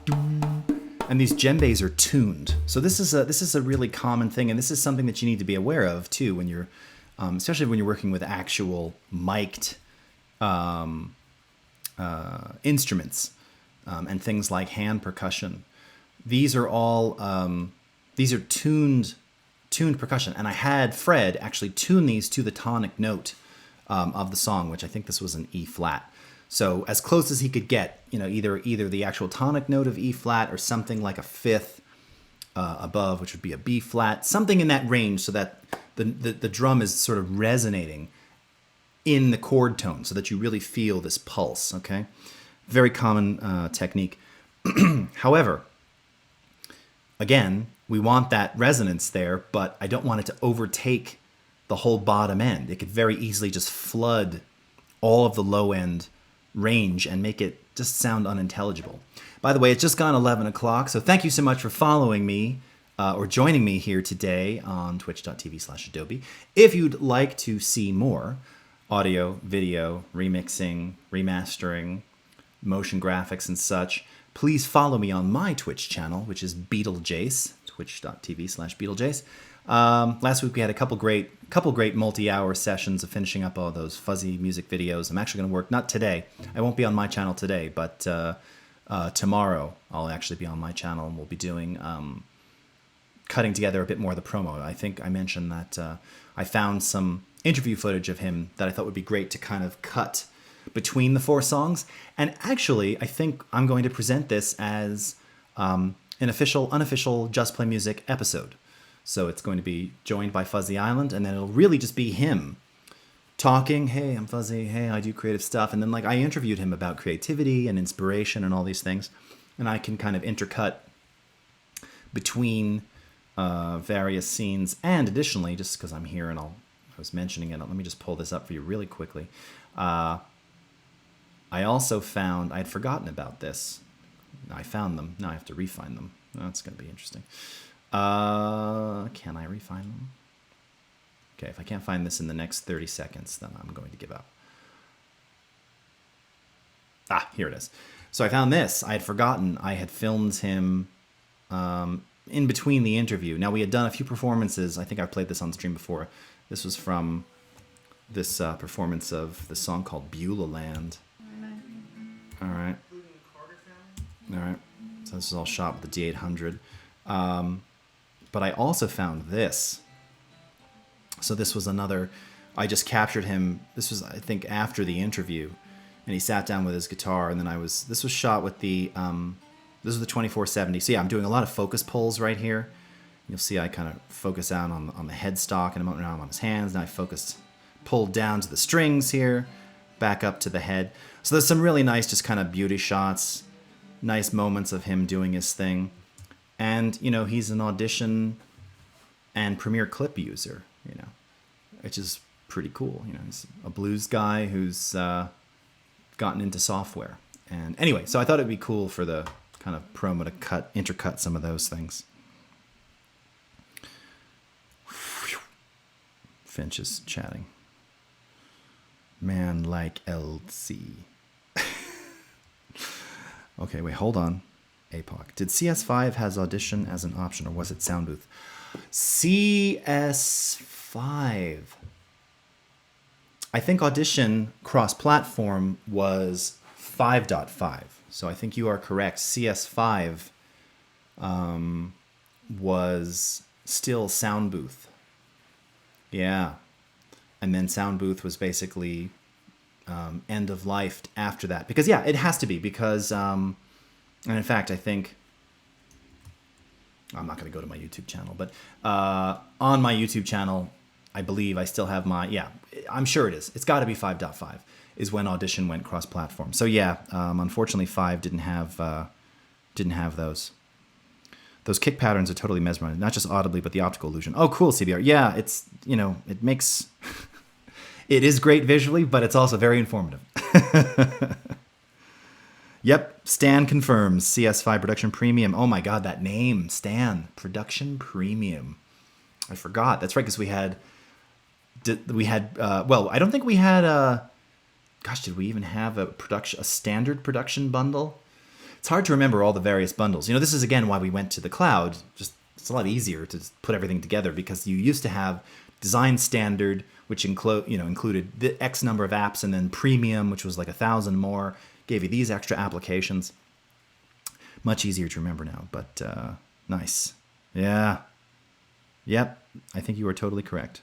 and these djembes are tuned. So this is a really common thing, and this is something that you need to be aware of too when you're especially when you're working with actual mic'd instruments and things like hand percussion. These are all tuned percussion, and I had Fred actually tune these to the tonic note of the song, which I think this was an E flat. So as close as he could get, either the actual tonic note of E flat or something like a fifth above, which would be a B flat, something in that range, so that the drum is sort of resonating in the chord tone, so that you really feel this pulse. Okay, very common technique. However, again, we want that resonance there, but I don't want it to overtake the whole bottom end. It could very easily just flood all of the low end range and make it just sound unintelligible. By the way, it's just gone 11 o'clock, so thank you so much for following me or joining me here today on twitch.tv/Adobe. If you'd like to see more audio, video, remixing, remastering, motion graphics and such, please follow me on my Twitch channel, which is Beetlejace, twitch.tv/Beetlejace. Last week we had a couple great multi-hour sessions of finishing up all those fuzzy music videos. I'm actually going to work, not today, I won't be on my channel today, but tomorrow I'll actually be on my channel, and we'll be doing cutting together a bit more of the promo. I think I mentioned that I found some interview footage of him that I thought would be great to kind of cut between the four songs. And actually, I think I'm going to present this as an unofficial Just Play Music episode. So it's going to be joined by Fuzzy Island, and then it'll really just be him talking. Hey, I'm Fuzzy. Hey, I do creative stuff. And then I interviewed him about creativity and inspiration and all these things. and I can kind of intercut between various scenes. And additionally, just because I'm here and I was mentioning it, let me just pull this up for you really quickly. I also found, I'd forgotten about this. I found them. Now I have to refine them. That's going to be interesting. Can I refine them? Okay, if I can't find this in the next 30 seconds, then I'm going to give up. Ah, here it is. So I found this. I had forgotten I had filmed him in between the interview. Now, we had done a few performances. I think I've played this on stream before. This was from this performance of the song called Beulah Land. All right. All right. So this is all shot with the D800. But I also found this. So this was another, I just captured him. This was, I think, after the interview. And he sat down with his guitar. And then this was shot with the, this was the 2470. So yeah, I'm doing a lot of focus pulls right here. You'll see I kind of focus out on the headstock and I'm on his hands. And I pulled down to the strings here, back up to the head. So there's some really nice, just kind of beauty shots, nice moments of him doing his thing. And, you know, he's an Audition and Premiere Clip user, you know, which is pretty cool. You know, he's a blues guy who's gotten into software. And anyway, so I thought it'd be cool for the kind of promo to intercut some of those things. Finch is chatting. Man like LC. Okay, wait, hold on. APOC. Did CS5 has Audition as an option, or was it Soundbooth? CS5. I think Audition cross-platform was 5.5. So I think you are correct. CS5 was still Soundbooth. Yeah. And then Soundbooth was basically end of life after that. Because, yeah, it has to be. Because, and in fact, I think, I'm not going to go to my YouTube channel, but on my YouTube channel, I believe I still have my, yeah, I'm sure it is. It's got to be 5.5 is when Audition went cross-platform. So, yeah, unfortunately, 5 didn't have those. Those kick patterns are totally mesmerizing, not just audibly, but the optical illusion. Oh, cool, CBR. Yeah, it's, you know, it makes... It is great visually, but it's also very informative. Yep, Stan confirms. CS5 Production Premium. Oh my god, that name, Stan. Production Premium. I forgot. That's right, because we had... well, I don't think we had a... Gosh, did we even have a standard production bundle? It's hard to remember all the various bundles. You know, this is, again, why we went to the cloud. Just it's a lot easier to put everything together because you used to have Design Standard, which included the X number of apps, and then Premium, which was like 1,000 more, gave you these extra applications. Much easier to remember now, but nice. Yeah. Yep, I think you are totally correct.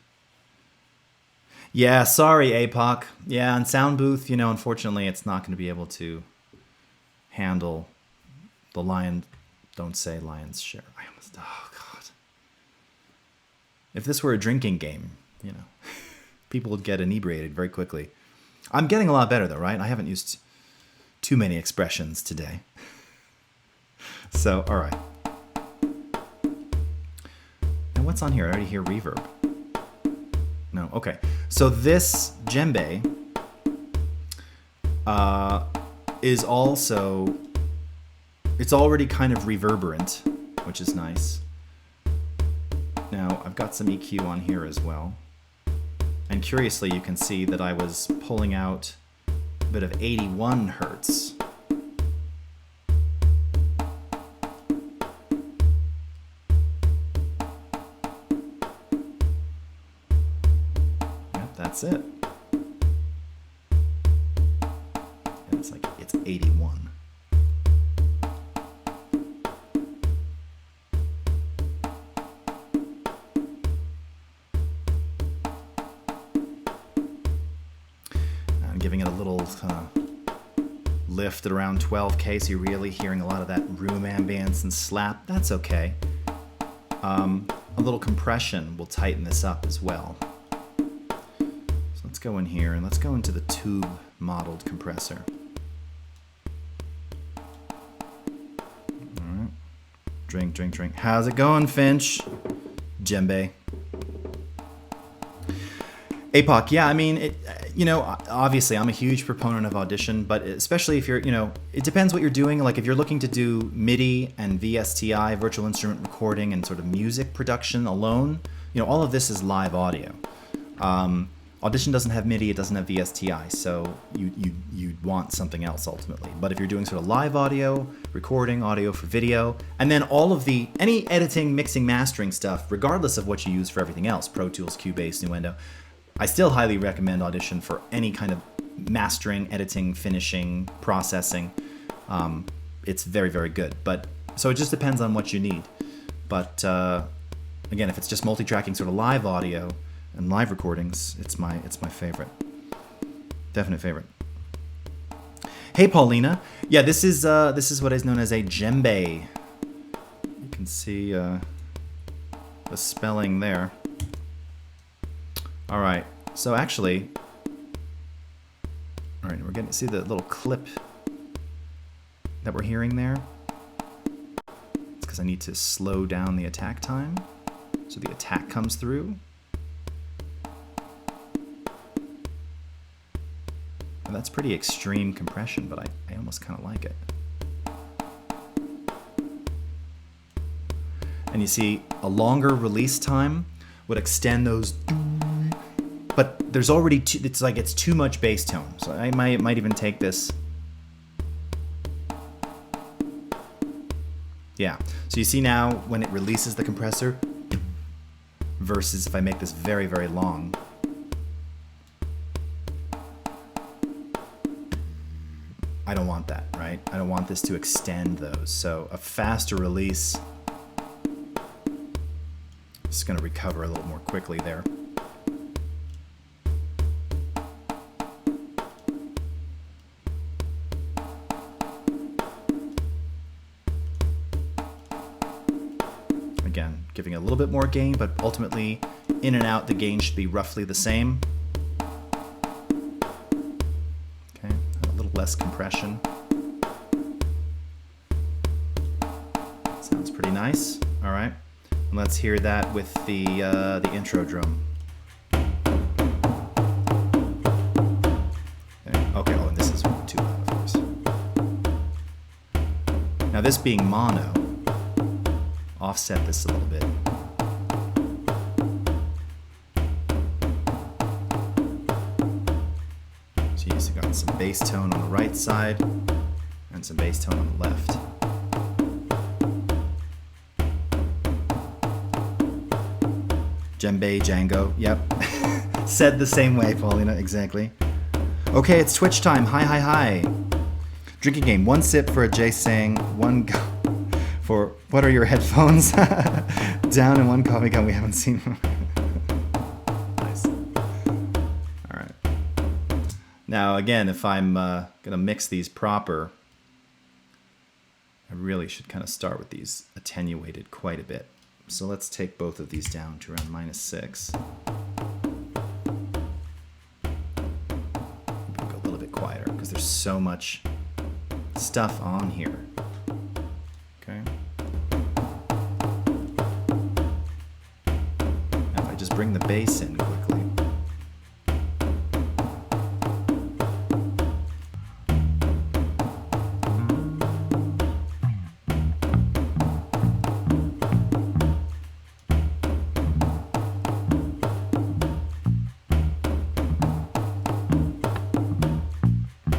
Yeah, sorry, APOC. Yeah, on Soundbooth, you know, unfortunately, it's not going to be able to handle the don't say lion's share. Oh, God. If this were a drinking game, you know, people would get inebriated very quickly. I'm getting a lot better, though, right? I haven't used too many expressions today. So, all right. And what's on here? I already hear reverb. No, okay. So this djembe is also, it's already kind of reverberant, which is nice. Now, I've got some EQ on here as well. And curiously, you can see that I was pulling out a bit of 81 hertz. Yep, that's it. And it's like, it's 81. Giving it a little lift at around 12K, so you're really hearing a lot of that room ambience and slap. That's okay. A little compression will tighten this up as well. So let's go in here and let's go into the tube modeled compressor. Drink, drink, drink. How's it going, Finch? Djembe. APOC, yeah, I mean, obviously I'm a huge proponent of Audition, but especially if you're, it depends what you're doing. Like if you're looking to do MIDI and VSTI, virtual instrument recording, and sort of music production alone, all of this is live audio. Audition doesn't have MIDI, it doesn't have VSTI, so you'd want something else ultimately. But if you're doing sort of live audio, recording, audio for video, and then any editing, mixing, mastering stuff, regardless of what you use for everything else, Pro Tools, Cubase, Nuendo, I still highly recommend Audition for any kind of mastering, editing, finishing, processing. It's very, very good. So it just depends on what you need. But again, if it's just multi-tracking sort of live audio and live recordings, it's my favorite. Definite favorite. Hey Paulina. Yeah, this is what is known as a djembe. You can see the spelling there. All right, so actually, all right, we're getting to see the little clip that we're hearing there. It's because I need to slow down the attack time so the attack comes through. And that's pretty extreme compression, but I almost kind of like it. And you see, a longer release time would extend those. But there's already it's too much bass tone. So I might even take this. Yeah. So you see now when it releases the compressor versus if I make this very, very long. I don't want that, right? I don't want this to extend those. So a faster release is going to recover a little more quickly there. Again, giving a little bit more gain, but ultimately in and out the gain should be roughly the same. Okay, a little less compression. Sounds pretty nice. All right, and let's hear that with the intro drum. Okay, oh, and this is too loud, of course. Now this being mono, offset this a little bit. So you've got some bass tone on the right side and some bass tone on the left. Djembe, Django, yep. Said the same way, Paulina, exactly. Okay, it's Twitch time. Hi, hi, hi. Drinking game. One sip for a Jay saying, one go for what are your headphones? Down and one coffee gun we haven't seen. Nice. All right. Now again, if I'm gonna mix these proper, I really should kind of start with these attenuated quite a bit. So let's take both of these down to around -6. Go a little bit quieter because there's so much stuff on here. Okay. Now if I just bring the bass in quickly.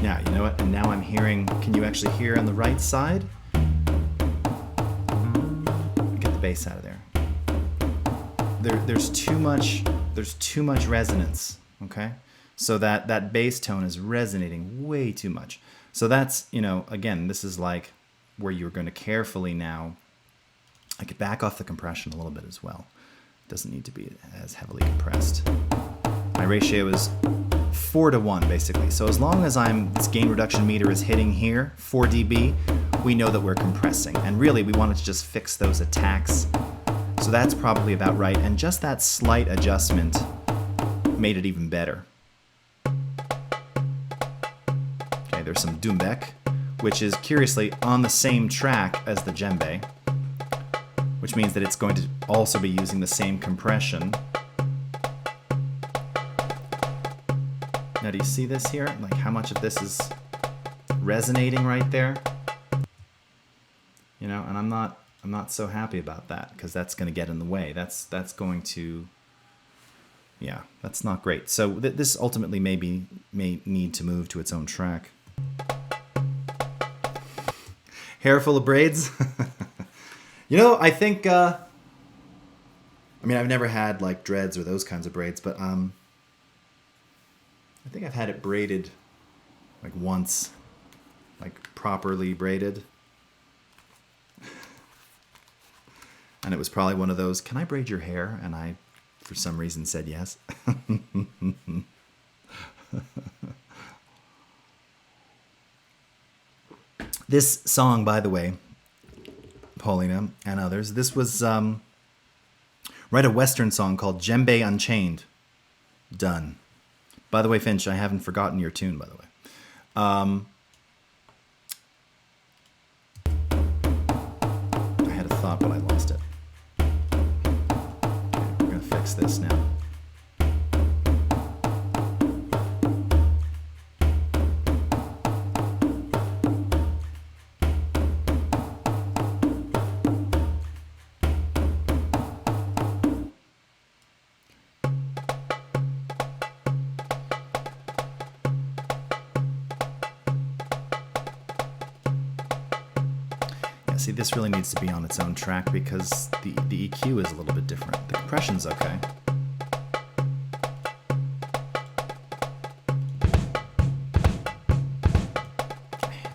Now, you know what? And now I'm hearing, can you actually hear on the right side? Get the bass out of there. There's too much resonance, okay? So that bass tone is resonating way too much. So that's, again, this is like where you're going to carefully now, I could back off the compression a little bit as well. It doesn't need to be as heavily compressed. My ratio is 4:1 basically. So as long as this gain reduction meter is hitting here, 4 dB, we know that we're compressing. And really we wanted to just fix those attacks. So that's probably about right. And just that slight adjustment made it even better. Okay, there's some Rickenbacker, which is curiously on the same track as the djembe. which means that it's going to also be using the same compression. Now, do you see this here? Like how much of this is resonating right there? You know, and I'm not so happy about that because that's going to get in the way. That's going to, yeah, that's not great. So this ultimately may need to move to its own track. Hair full of braids. You know, I think, I mean, I've never had like dreads or those kinds of braids, but I think I've had it braided like once, like properly braided. And it was probably one of those, can I braid your hair? And I, for some reason, said yes. This song, by the way, Paulina and others, this was write a Western song called Djembe Unchained. Done. By the way, Finch, I haven't forgotten your tune, by the way. I had a thought, but I lost it. We're going to fix this now. See, this really needs to be on its own track because the EQ is a little bit different. The compression's okay.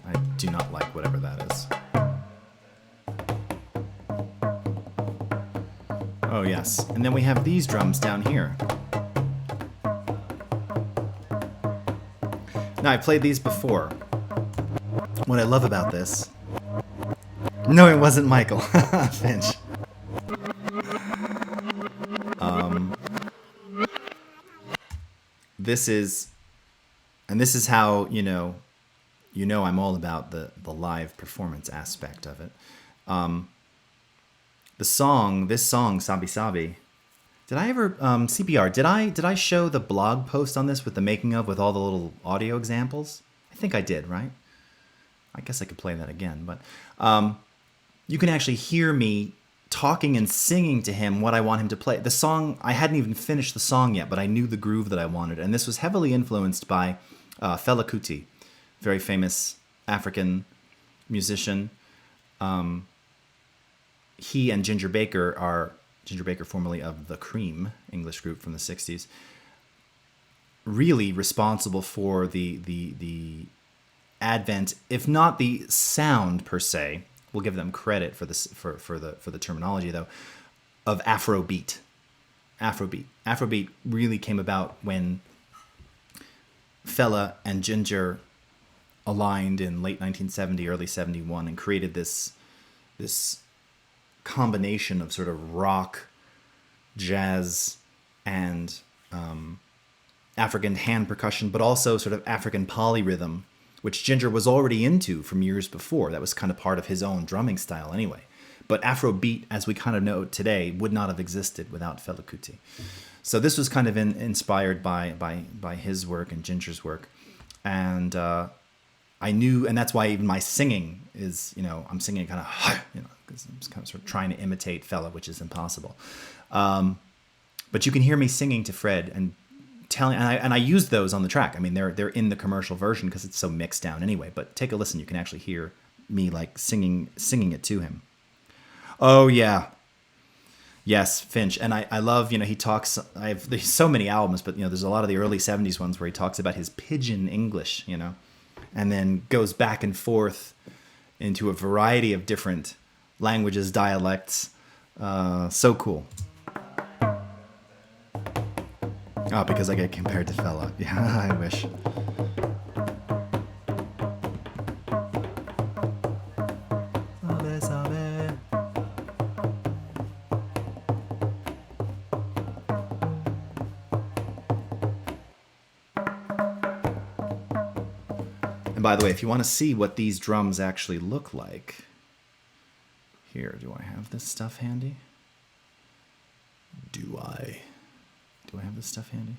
I do not like whatever that is. Oh, yes. And then we have these drums down here. Now, I played these before. What I love about this... No, it wasn't Michael. Finch. This is how, you know I'm all about the live performance aspect of it. This song, Sabi Sabi, did I ever, CPR, did I show the blog post on this with the making of, with all the little audio examples? I think I did, right? I guess I could play that again, but you can actually hear me talking and singing to him what I want him to play. The song, I hadn't even finished the song yet, but I knew the groove that I wanted. And this was heavily influenced by Fela Kuti, very famous African musician. He and Ginger Baker, formerly of The Cream, English group from the 60s, really responsible for the advent, if not the sound per se, we'll give them credit for this for the terminology though, of Afro-Beat. Afro-Beat really came about when Fela and Ginger aligned in late 1970, early 71, and created this combination of sort of rock, jazz, and African hand percussion, but also sort of African polyrhythm, which Ginger was already into from years before. That was kind of part of his own drumming style anyway. But Afro-Beat, as we kind of know today, would not have existed without Fela Kuti. So this was kind of inspired by his work and Ginger's work. And I knew, and that's why even my singing is, I'm singing kind of, because I'm just kind of sort of trying to imitate Fela, which is impossible. But you can hear me singing to Fred and telling, and I use those on the track. I mean, they're in the commercial version because it's so mixed down anyway. But take a listen; you can actually hear me like singing it to him. Oh yeah, yes, Finch, and I love he talks. There's so many albums, but there's a lot of the early '70s ones where he talks about his pidgin English, and then goes back and forth into a variety of different languages, dialects. So cool. Oh, because I get compared to Fela. Yeah, I wish. Sabi, Sabi. And by the way, if you want to see what these drums actually look like, Here, do I have this stuff handy? Do I have this stuff handy?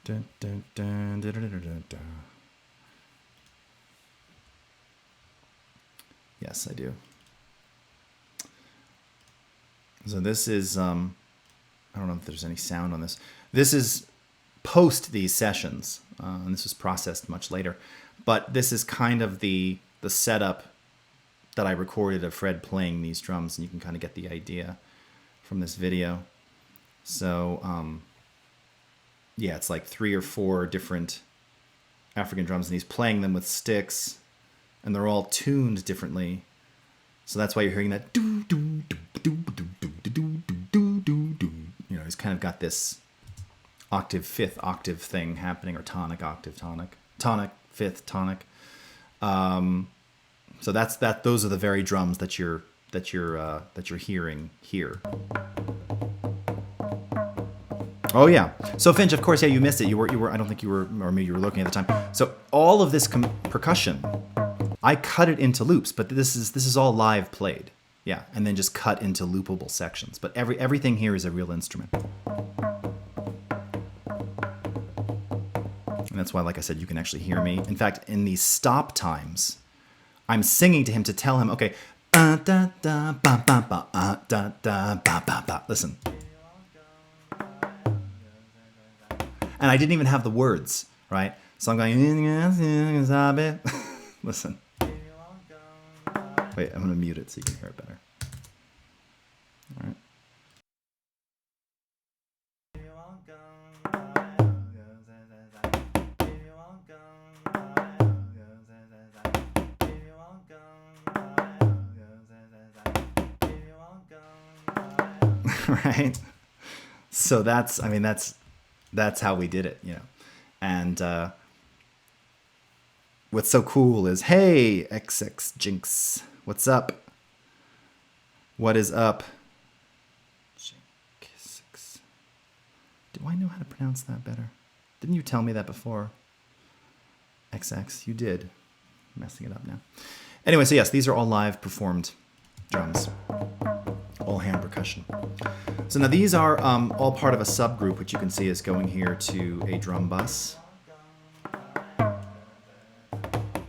Dun, dun, dun, dun, dun, dun, dun, dun. Yes, I do. So this is, I don't know if there's any sound on this. This is post these sessions, and this was processed much later. But this is kind of the setup that I recorded of Fred playing these drums, and you can kind of get the idea from this video. So, yeah, it's like 3 or 4 different African drums, and he's playing them with sticks, and they're all tuned differently. So that's why you're hearing that do do do do do do do do do do. You know, he's kind of got this octave, 5th octave thing happening, or tonic, octave, tonic, 5th, tonic. So those are the very drums that you're hearing here. Oh yeah. So Finch, of course, yeah, you missed it. You were. I don't think you were, or maybe you were looking at the time. So all of this percussion, I cut it into loops, but this is all live played. Yeah, and then just cut into loopable sections. But everything here is a real instrument. And that's why, like I said, you can actually hear me. In fact, in these stop times, I'm singing to him to tell him, okay, da da ba ba ba da da ba ba ba. Listen. And I didn't even have the words, right? So I'm going, Sabi. Listen. Wait, I'm going to mute it so you can hear it better. All right. Right? So that's how we did it, you know. And what's so cool is, hey, XX Jinx, what's up? What is up? Jinx. Do I know how to pronounce that better? Didn't you tell me that before? XX, you did. I'm messing it up now. Anyway, so yes, these are all live performed drums. All hand percussion. So now these are all part of a subgroup, which you can see is going here to a drum bus. All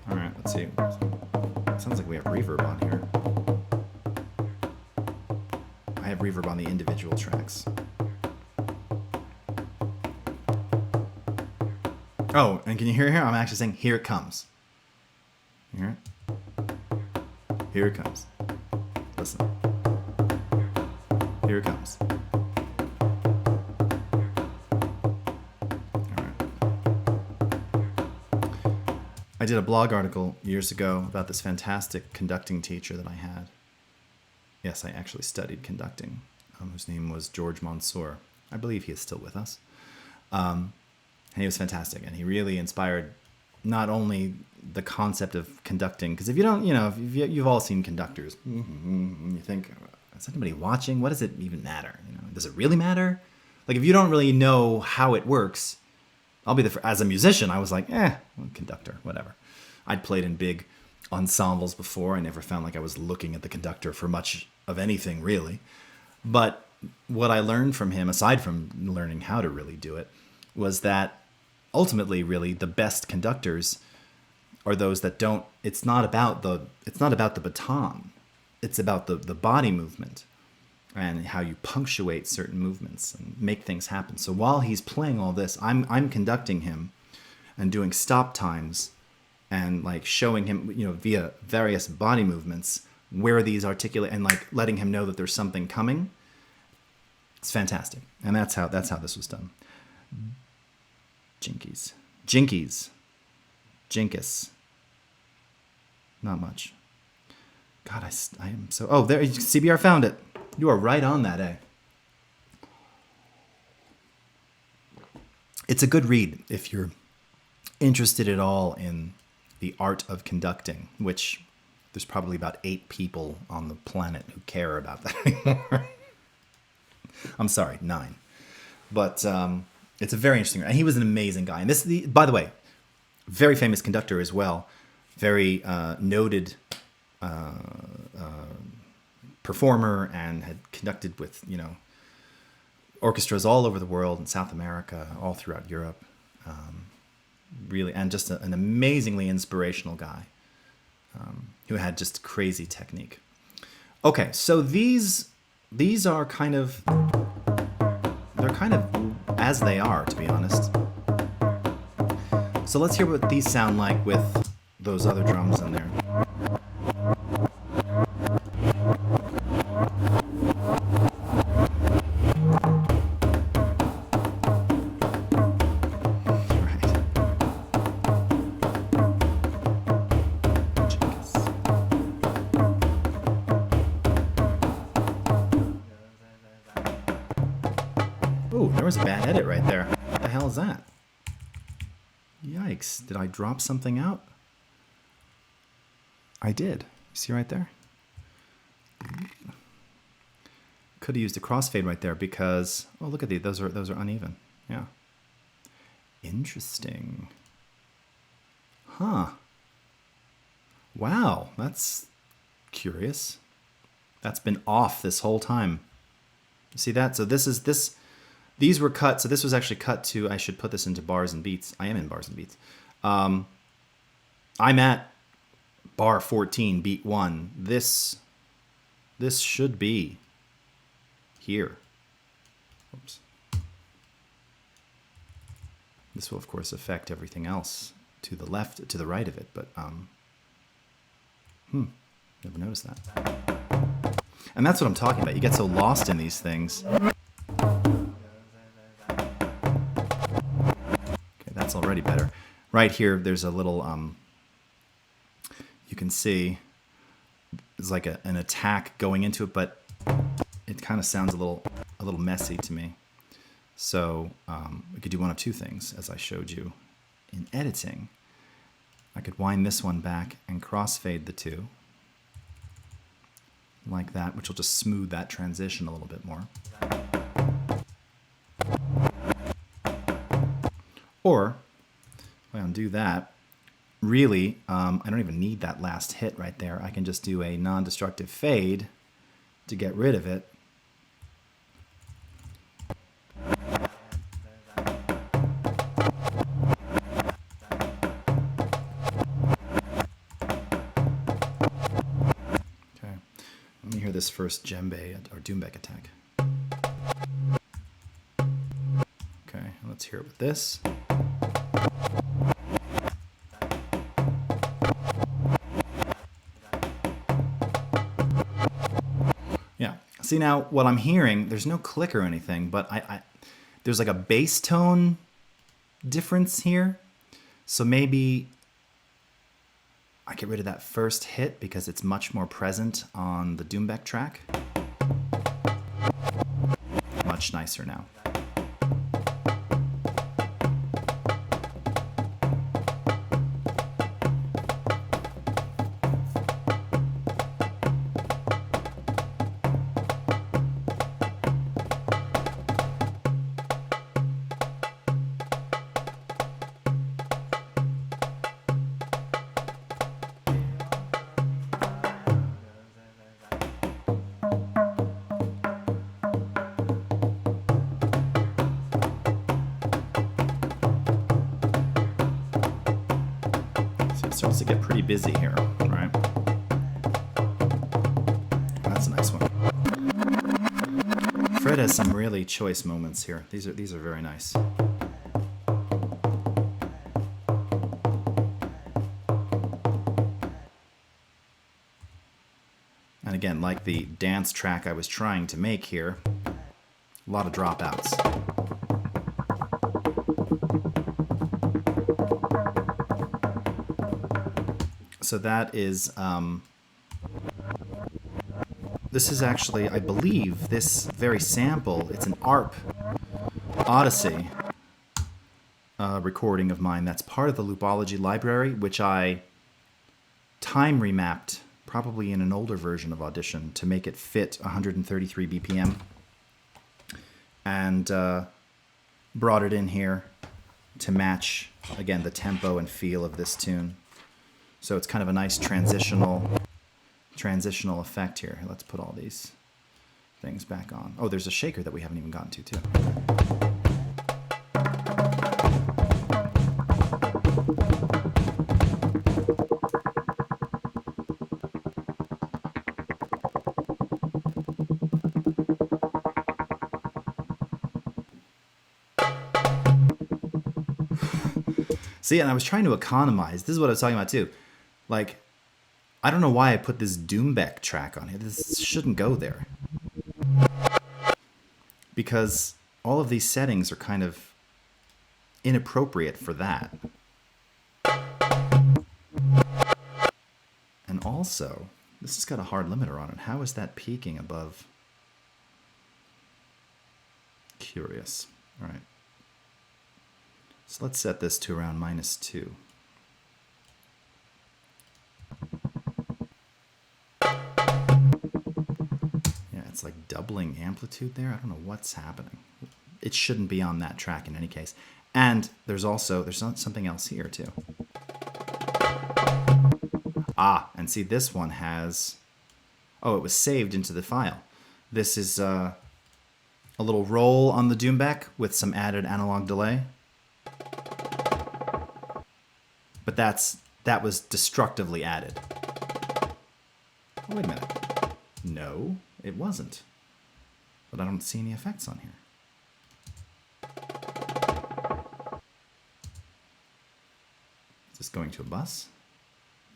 right, let's see. Sounds like we have reverb on here. I have reverb on the individual tracks. Oh, and can you hear here? I'm actually saying, here it comes. You hear it? Here it comes. Listen. Here it comes. All right. I did a blog article years ago about this fantastic conducting teacher that I had. Yes, I actually studied conducting, whose name was George Mansour. I believe he is still with us. And he was fantastic, and he really inspired not only the concept of conducting, because if you don't, you know, you've all seen conductors, you think, is anybody watching? What does it even matter? You know, does it really matter? Like, if you don't really know how it works, I'll be as a musician, I was like, well, conductor, whatever. I'd played in big ensembles before. I never found like I was looking at the conductor for much of anything, really. But what I learned from him, aside from learning how to really do it, was that ultimately, really, the best conductors are those that don't. It's not about the baton. It's about the body movement and how you punctuate certain movements and make things happen. So while he's playing all this, I'm conducting him and doing stop times and like showing him, you know, via various body movements where these articulate and like letting him know that there's something coming. It's fantastic, and that's how this was done. Jinkies. Not much. God, I am so... Oh, there, CBR found it. You are right on that, eh? It's a good read if you're interested at all in the art of conducting, which there's probably about 8 people on the planet who care about that anymore. I'm sorry, 9. But it's a very interesting... And he was an amazing guy. And by the way, very famous conductor as well. very noted performer and had conducted with, you know, orchestras all over the world, in South America, all throughout Europe. Really, and just an amazingly inspirational guy who had just crazy technique. Okay, so these are kind of, they're kind of as they are, to be honest. So let's hear what these sound like with those other drums in there. Ooh, there was a bad edit right there. What the hell is that? Yikes, did I drop something out? I did. You see right there? Could have used a crossfade right there because, oh, look at these. Those are uneven. Yeah. Interesting. Huh. Wow, that's curious. That's been off this whole time. See that? So these were cut. So this was actually cut to, I should put this into bars and beats. I am in bars and beats. I'm at bar 14, beat 1. This should be here. Oops. This will, of course, affect everything else to the left, to the right of it. But, never noticed that. And that's what I'm talking about. You get so lost in these things. That's already better. Right here, there's a little, you can see, it's like an attack going into it, but it kind of sounds a little messy to me. So we could do one of two things, as I showed you in editing. I could wind this one back and crossfade the two, like that, which will just smooth that transition a little bit more. Or, if I undo that, really, I don't even need that last hit right there. I can just do a non-destructive fade to get rid of it. Okay, let me hear this first djembe or doumbek attack. Okay, let's hear it with this. See, now what I'm hearing, there's no click or anything, but there's like a bass tone difference here. So maybe I get rid of that first hit because it's much more present on the doumbek track. Much nicer now. Starts to get pretty busy here, right? That's a nice one. Fred has some really choice moments here. These are very nice. And again, like the dance track I was trying to make here, a lot of dropouts. So that is, this is actually, I believe, this very sample, it's an ARP Odyssey recording of mine that's part of the Loopology library, which I time remapped, probably in an older version of Audition, to make it fit 133 BPM. And brought it in here to match, again, the tempo and feel of this tune. So it's kind of a nice transitional effect here. Let's put all these things back on. Oh, there's a shaker that we haven't even gotten to too. See, and I was trying to economize. This is what I was talking about too. Like, I don't know why I put this Doombeck track on here. This shouldn't go there. Because all of these settings are kind of inappropriate for that. And also, this has got a hard limiter on it. How is that peaking above? Curious. All right. So let's set this to around -2. Yeah, it's like doubling amplitude there. I don't know what's happening. It shouldn't be on that track in any case. And there's something else here too. Ah, and see this one has, oh, it was saved into the file. This is a little roll on the Doombeck with some added analog delay. But that was destructively added. Oh, wait a minute. No, it wasn't. But I don't see any effects on here. Is this going to a bus?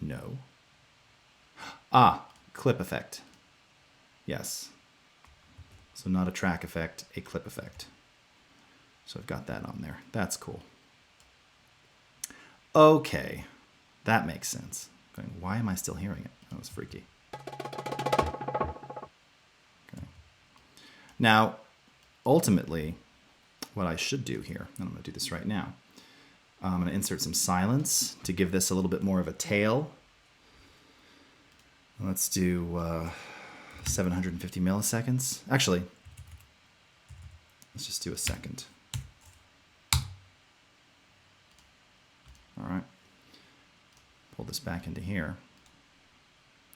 No. Ah, clip effect. Yes. So not a track effect, a clip effect. So I've got that on there. That's cool. Okay, that makes sense. Why am I still hearing it? That was freaky. Okay. Now, ultimately, what I should do here, and I'm going to do this right now, I'm going to insert some silence to give this a little bit more of a tail. Let's do 750 milliseconds. Actually, let's just do a second. All right, pull this back into here,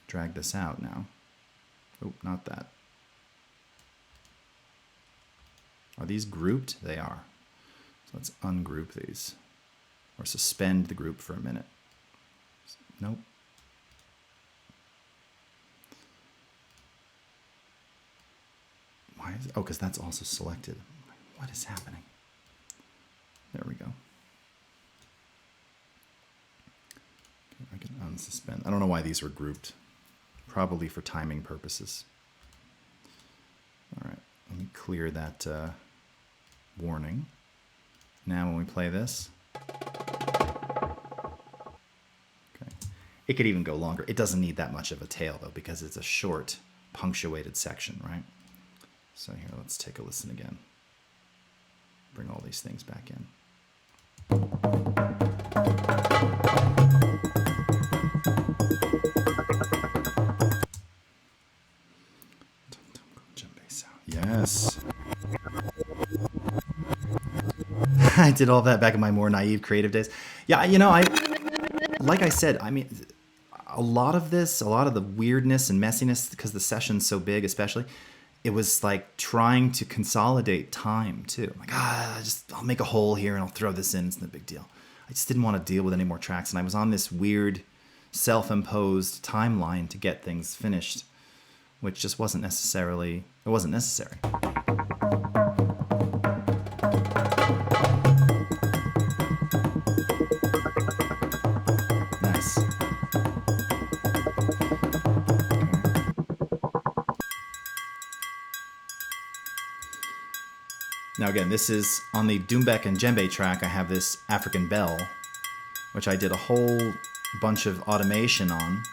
drag this out now. Oh, not that. Are these grouped? They are. So let's ungroup these, or suspend the group for a minute. Nope. Why is it? Oh, because that's also selected. What is happening? There we go. I can unsuspend. I don't know why these were grouped. Probably for timing purposes. All right, let me clear that warning. Now when we play this, okay, it could even go longer. It doesn't need that much of a tail though, because it's a short punctuated section, right? So here, let's take a listen again. Bring all these things back in. Yes. I did all that back in my more naive creative days. Yeah, you know, like I said, I mean, a lot of the weirdness and messiness, because the session's so big, especially, it was like trying to consolidate time too. Like, I'll make a hole here and I'll throw this in. It's no big deal. I just didn't want to deal with any more tracks, and I was on this weird self-imposed timeline to get things finished, which just wasn't necessary. Nice. Now again, this is on the Doombeck and djembe track. I have this African bell, which I did a whole bunch of automation on.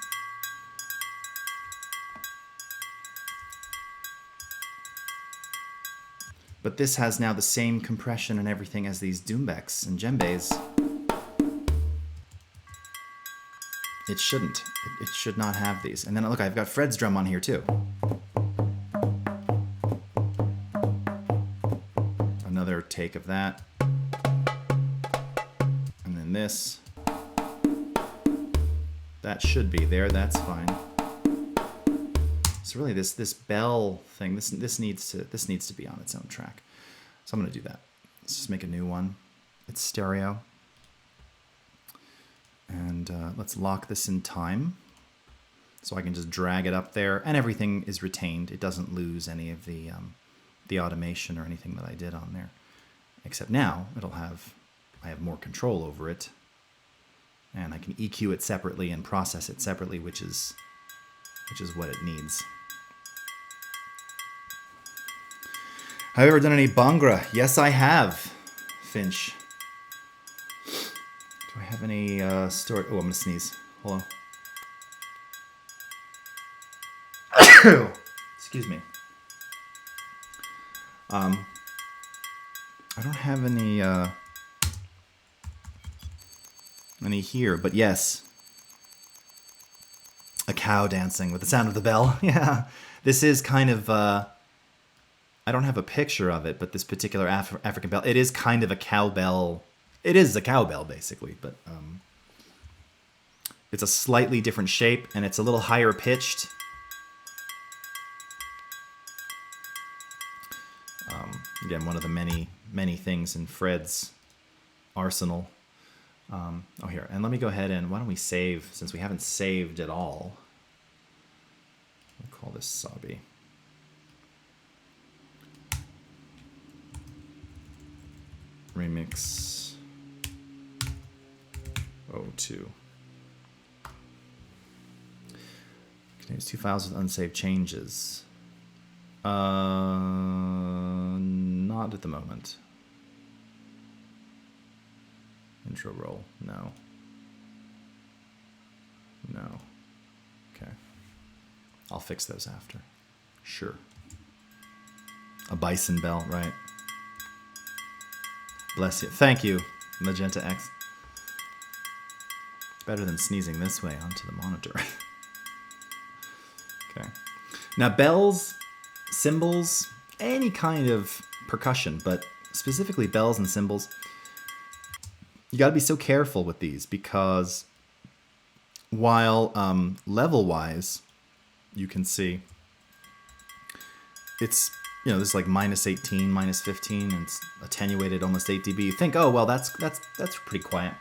But this has now the same compression and everything as these Doombecks and djembes. It shouldn't. It should not have these. And then look, I've got Fred's drum on here too. Another take of that. And then this. That should be there. That's fine. So really, this bell thing, this needs to be on its own track. So I'm going to do that. Let's just make a new one. It's stereo. And let's lock this in time. So I can just drag it up there, and everything is retained. It doesn't lose any of the automation or anything that I did on there. Except now I have more control over it, and I can EQ it separately and process it separately, which is what it needs. Have you ever done any Bhangra? Yes, I have, Finch. Do I have any story? Oh, I'm gonna sneeze. Hold on. Excuse me. I don't have any here, but yes. A cow dancing with the sound of the bell. Yeah. This is kind of, I don't have a picture of it, but this particular African bell, it is kind of a cowbell. It is a cowbell, basically, but it's a slightly different shape, and it's a little higher pitched. Again, one of the many things in Fred's arsenal. Oh, here. And let me go ahead and why don't we save, since we haven't saved at all. We'll call this Sabi. Remix 02. Contains 2 files with unsaved changes. Not at the moment. Intro roll. No. No. Okay. I'll fix those after. Sure. A bison bell, right. Bless you. Thank you, Magenta X. It's better than sneezing this way onto the monitor. Okay. Now bells, cymbals, any kind of percussion, but specifically bells and cymbals, you got to be so careful with these because while level-wise, you can see it's, you know, this is like minus 18, minus 15, and it's attenuated almost 8 dB. You think, oh, well, that's pretty quiet.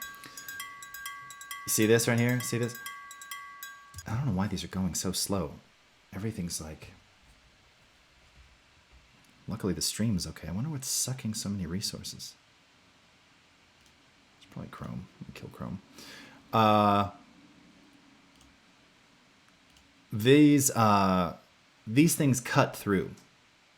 You see this right here? See this? I don't know why these are going so slow. Everything's like... Luckily the stream's okay. I wonder what's sucking so many resources. It's probably Chrome. Let me kill Chrome. These things cut through.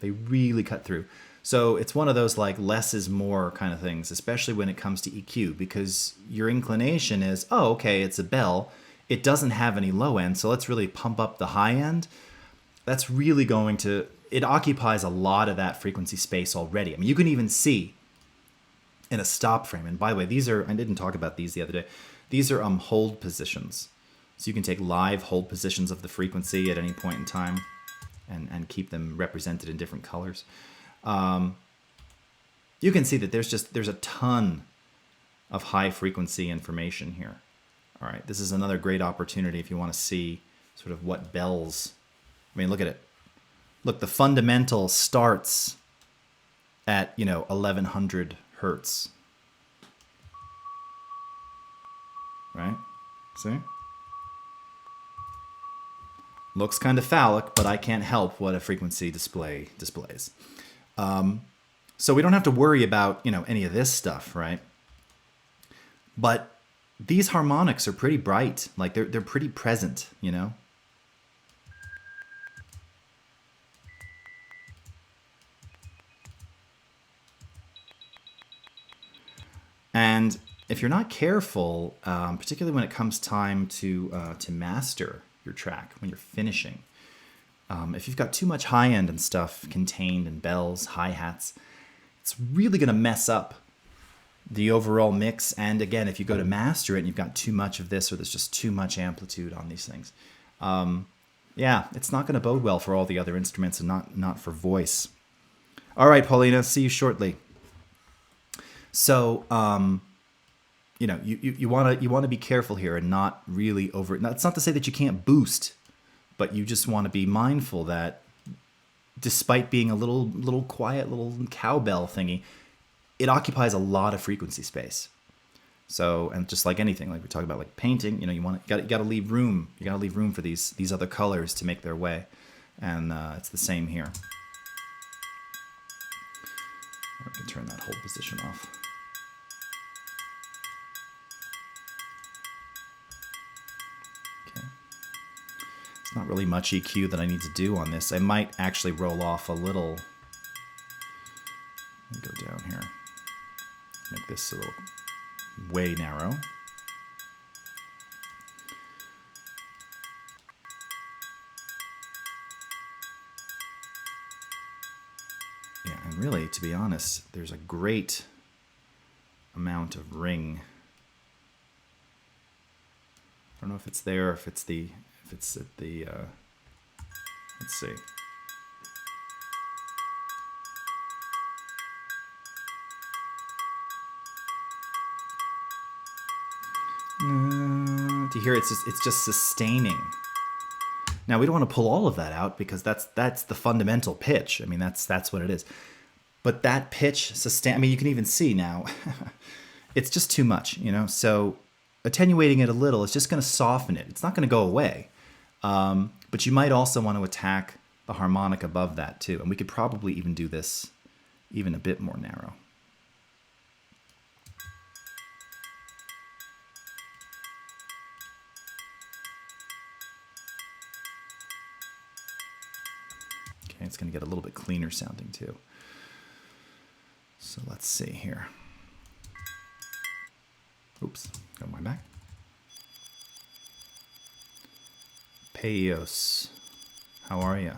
They really cut through. So it's one of those like less is more kind of things, especially when it comes to EQ, because your inclination is, oh, okay, it's a bell. It doesn't have any low end, so let's really pump up the high end. That's really going to, it occupies a lot of that frequency space already. I mean, you can even see in a stop frame, and by the way, these are, I didn't talk about these the other day, these are hold positions. So you can take live hold positions of the frequency at any point in time and keep them represented in different colors. You can see that there's a ton of high frequency information here. All right, this is another great opportunity if you want to see sort of what bells, I mean, look at it. Look, the fundamental starts at, 1100 hertz. Right? See? Looks kind of phallic, but I can't help what a frequency display displays. So we don't have to worry about, any of this stuff, right? But these harmonics are pretty bright. Like, they're pretty present, And if you're not careful, particularly when it comes time to master your track, when you're finishing, if you've got too much high end and stuff contained in bells, hi-hats, it's really going to mess up the overall mix. And again, if you go to master it and you've got too much of this or there's just too much amplitude on these things, yeah, it's not going to bode well for all the other instruments and not for voice. All right, Paulina, see you shortly. So you want to be careful here and not really over. Now, it's not to say that you can't boost, but you just want to be mindful that despite being a little quiet little cowbell thingy, it occupies a lot of frequency space. So, and just like anything, like we talk about, like painting, you got to leave room. You got to leave room for these other colors to make their way, and it's the same here. We can turn that whole position off. Okay. It's not really much EQ that I need to do on this. I might actually roll off a little. Let me go down here. Make this a little way narrow. Yeah, and really, to be honest, there's a great amount of ring. I don't know if it's there, if it's at the, let's see. To hear it's just sustaining. Now we don't want to pull all of that out because that's the fundamental pitch. I mean that's what it is. But that pitch sustain. I mean you can even see now, it's just too much, So attenuating it a little is just going to soften it. It's not going to go away. But you might also want to attack the harmonic above that too, and we could probably even do this even a bit more narrow. It's going to get a little bit cleaner sounding too. So let's see here. Oops, got my back. Peios, how are ya?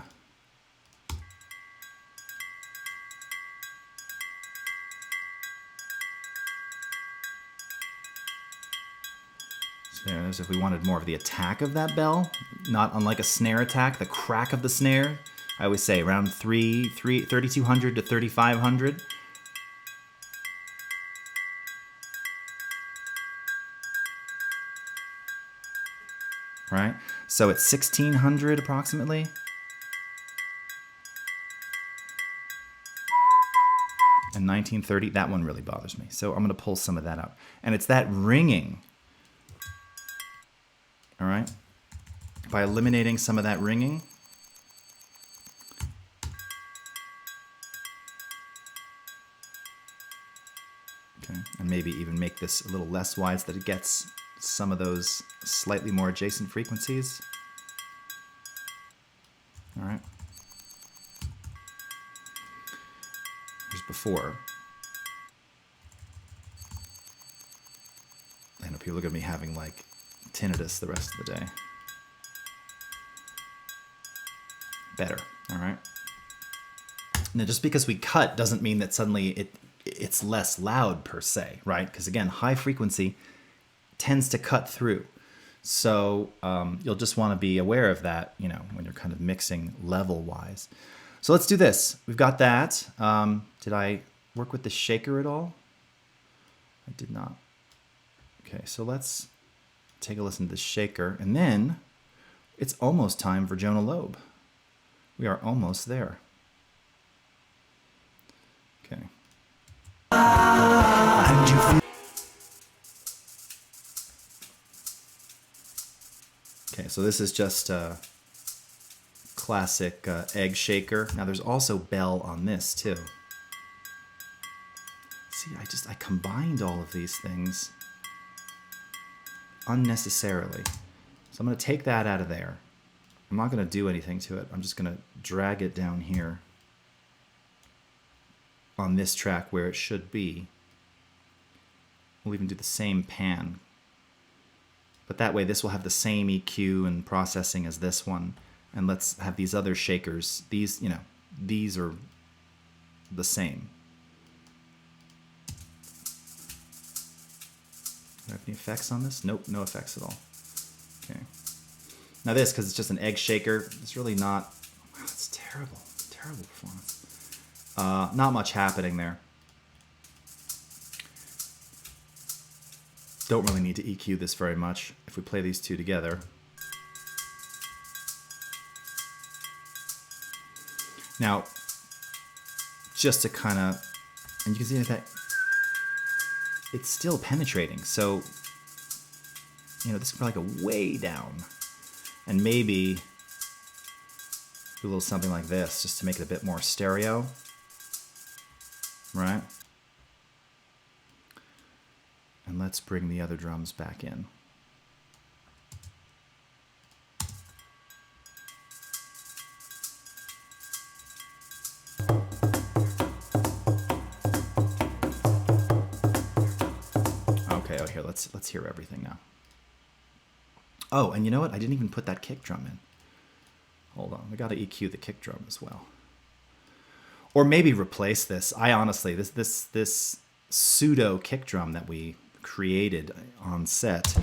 So there's if we wanted more of the attack of that bell, not unlike a snare attack, the crack of the snare. I always say around 3,200 to 3,500. Right? So it's 1,600 approximately. And 1930, that one really bothers me. So I'm going to pull some of that out. And it's that ringing. All right? By eliminating some of that ringing, and maybe even make this a little less wide so that it gets some of those slightly more adjacent frequencies. All right. Here's before. I know people are going to be having like tinnitus the rest of the day. Better, all right? Now, just because we cut doesn't mean that suddenly it's less loud per se, right? Because again, high frequency tends to cut through. So you'll just want to be aware of that, when you're kind of mixing level-wise. So let's do this. We've got that. Did I work with the shaker at all? I did not. Okay, so let's take a listen to the shaker. And then it's almost time for Jonah Loeb. We are almost there. Okay. Okay, so this is just a classic egg shaker. Now there's also bell on this too. See, I combined all of these things unnecessarily. So I'm going to take that out of there. I'm not going to do anything to it. I'm just going to drag it down here on this track where it should be. We'll even do the same pan. But that way this will have the same EQ and processing as this one. And let's have these other shakers. These, these are the same. Do I have any effects on this? Nope, no effects at all. Okay. Now this, because it's just an egg shaker, it's really not, wow, it's terrible. Terrible performance. Not much happening there. Don't really need to EQ this very much if we play these two together. Now, just to kind of, and you can see that it's still penetrating. So, you know, this is probably like a way down. And maybe do a little something like this just to make it a bit more stereo. Right? And let's bring the other drums back in. Okay, oh here, let's hear everything now. Oh, and you know what? I didn't even put that kick drum in. Hold on, we got to EQ the kick drum as well. Or maybe replace this. I honestly, this pseudo kick drum that we created on set.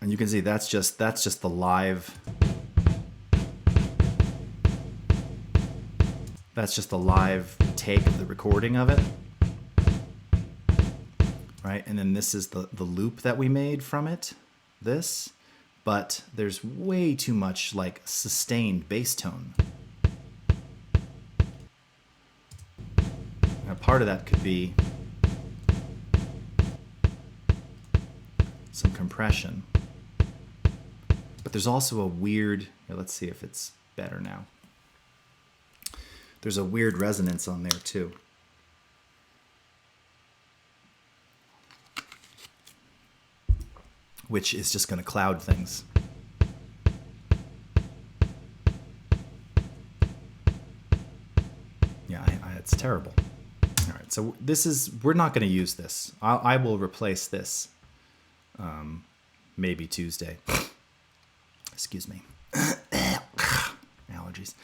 And you can see that's just the live. That's just the live take of the recording of it. Right? And then this is the loop that we made from it, this, but there's way too much like sustained bass tone. Now part of that could be some compression, but there's also a weird, here, let's see if it's better now. There's a weird resonance on there too. Which is just going to cloud things. Yeah, it's terrible. All right, so we're not going to use this. I will replace this maybe Tuesday. Excuse me. Allergies.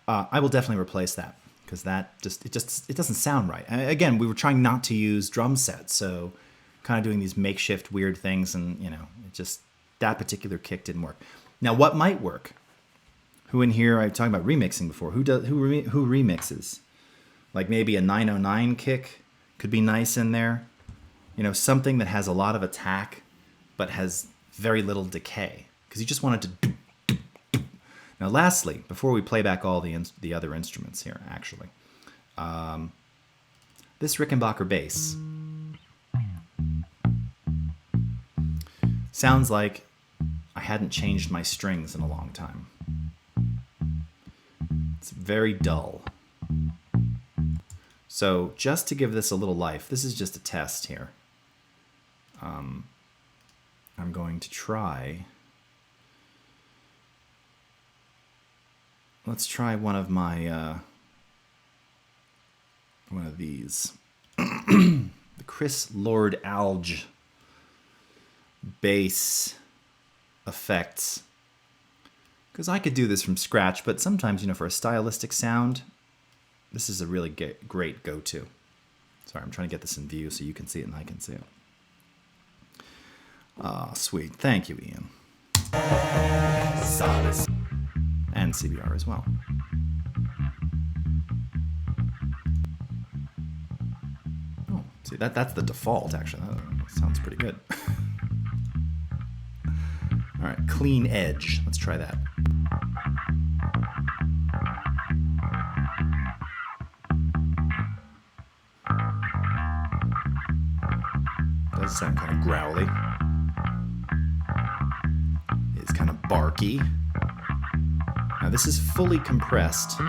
I will definitely replace that because it doesn't sound right. And again, we were trying not to use drum sets, so kind of doing these makeshift weird things, and you know, it just, that particular kick didn't work. Now, what might work? Who in here? I'm talking about remixing before. Who remixes? Like maybe a 909 kick could be nice in there. You know, something that has a lot of attack but has very little decay, because you just want it to. Now, lastly, before we play back all the other instruments here, actually, this Rickenbacker bass sounds like I hadn't changed my strings in a long time. It's very dull. So just to give this a little life, this is just a test here. I'm going to try. Let's try one of these. The Chris Lord Alge bass effects. Because I could do this from scratch, but sometimes, you know, for a stylistic sound, this is a really great go-to. Sorry, I'm trying to get this in view so you can see it and I can see it. Ah, sweet. Thank you, Ian. Sabi. And CBR as well. Oh, see, that's the default, actually. That sounds pretty good. All right, clean edge. Let's try that. Does sound kind of growly. It's kind of barky. Now this is fully compressed. So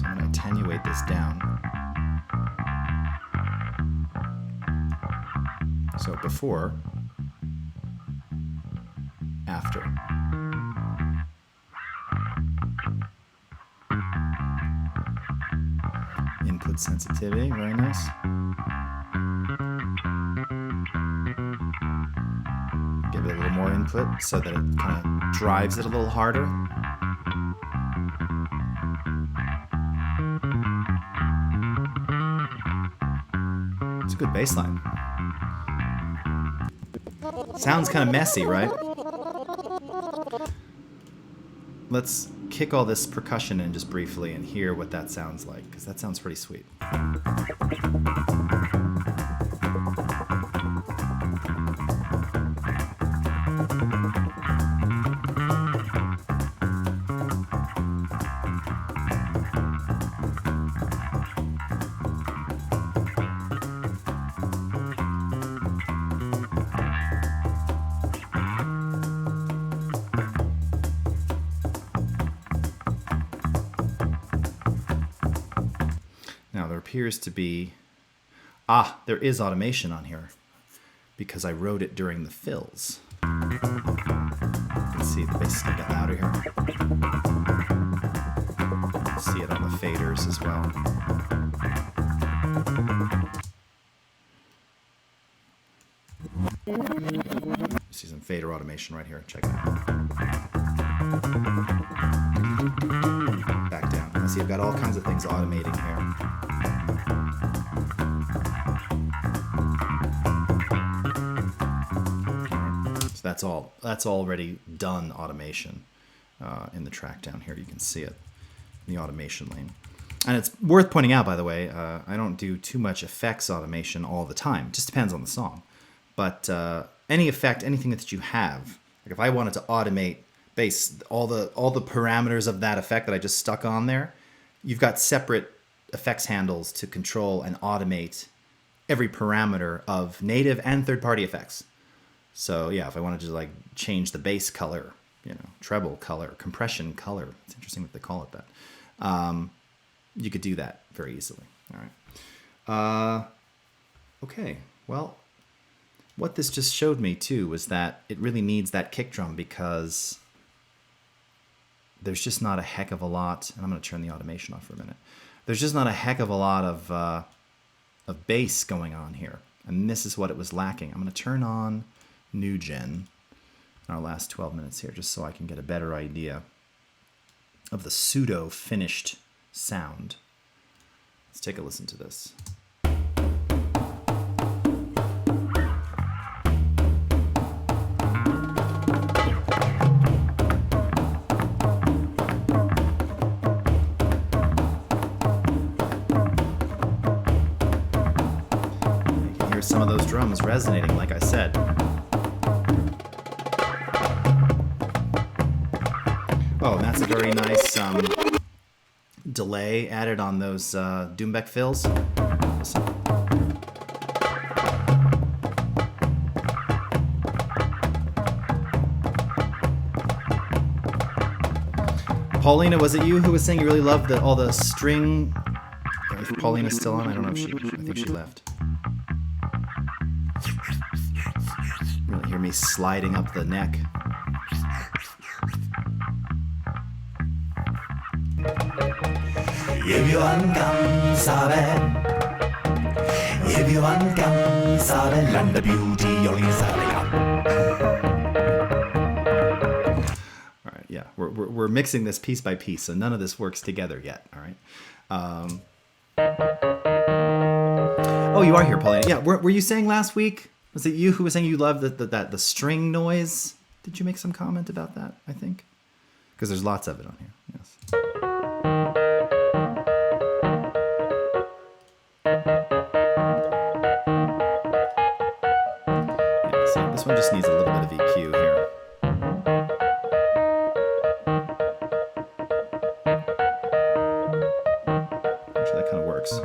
I'm going to attenuate this down. So before, after. Input sensitivity, very nice. Give it a little more input so that it kind of drives it a little harder. It's a good bass line. Sounds kind of messy, right? Let's kick all this percussion in just briefly and hear what that sounds like, because that sounds pretty sweet. Now there appears to be, there is automation on here because I wrote it during the fills. You can see the bass is going to get louder here. See it on the faders as well. See some fader automation right here. Check it out. Back down. I see I've got all kinds of things automating here. So that's already done automation in the track down here. You can see it in the automation lane. And it's worth pointing out, by the way, I don't do too much effects automation all the time. It just depends on the song. But any effect, anything that you have, like if I wanted to automate bass, all the parameters of that effect that I just stuck on there, you've got separate effects handles to control and automate every parameter of native and third-party effects. So yeah, if I wanted to like change the bass color, treble color, compression color, it's interesting that they call it that. You could do that very easily. All right. Okay. Well, what this just showed me too was that it really needs that kick drum because there's just not a heck of a lot. And I'm going to turn the automation off for a minute. There's just not a heck of a lot of bass going on here, and this is what it was lacking. I'm going to turn on New Gen in our last 12 minutes here, just so I can get a better idea of the pseudo finished sound. Let's take a listen to this. You can hear some of those drums resonating, like I said. Oh, and that's a very nice delay added on those Doombeck fills. Listen. Paulina, was it you who was saying you really loved all the string? If Paulina's still on, I don't know if I think she left. Really hear me sliding up the neck. Everyone come, Sabi. Everyone come, Sabi. Land of beauty, only Sabi come. All right, yeah, we're mixing this piece by piece, so none of this works together yet. All right. Oh, you are here, Paulina. Yeah, were you saying last week? Was it you who was saying you loved the string noise? Did you make some comment about that? I think because there's lots of it on here. Yes. This one just needs a little bit of EQ here. Actually, that kind of works.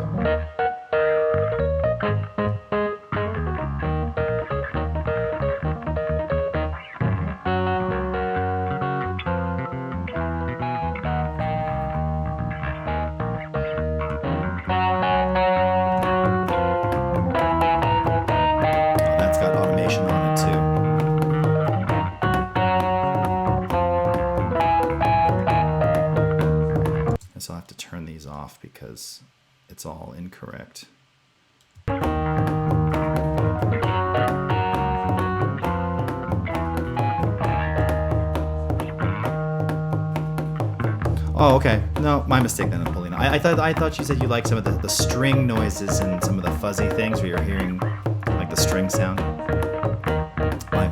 Because it's all incorrect. Oh, okay. No, my mistake then, Paulina. I thought you said you liked some of the string noises and some of the fuzzy things where you're hearing like the string sound. My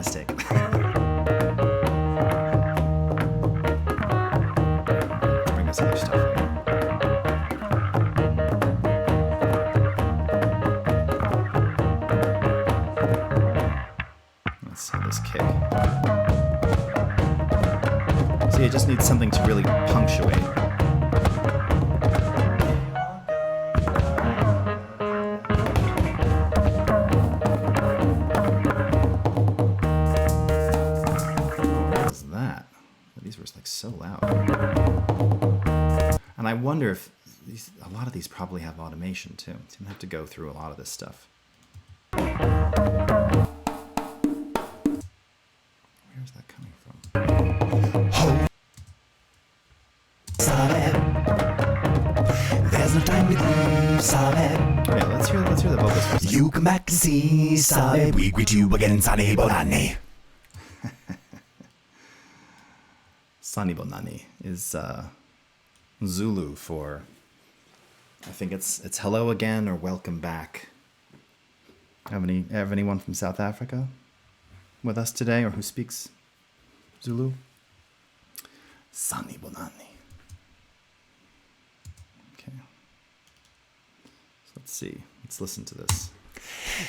See, it just needs something to really punctuate. What is that? These were like so loud. And I wonder if a lot of these probably have automation too. So you have to go through a lot of this stuff. Where's that coming from? There's no time to grieve, Sabi. Yeah, let's hear the vocals for a second. You come back and see, Sabi. We greet you again, Sani Bonani. Sani Bonani is Zulu for, I think it's hello again or welcome back. Have anyone from South Africa with us today, or who speaks Zulu? Sani Bonani. Okay. So let's see. Let's listen to this.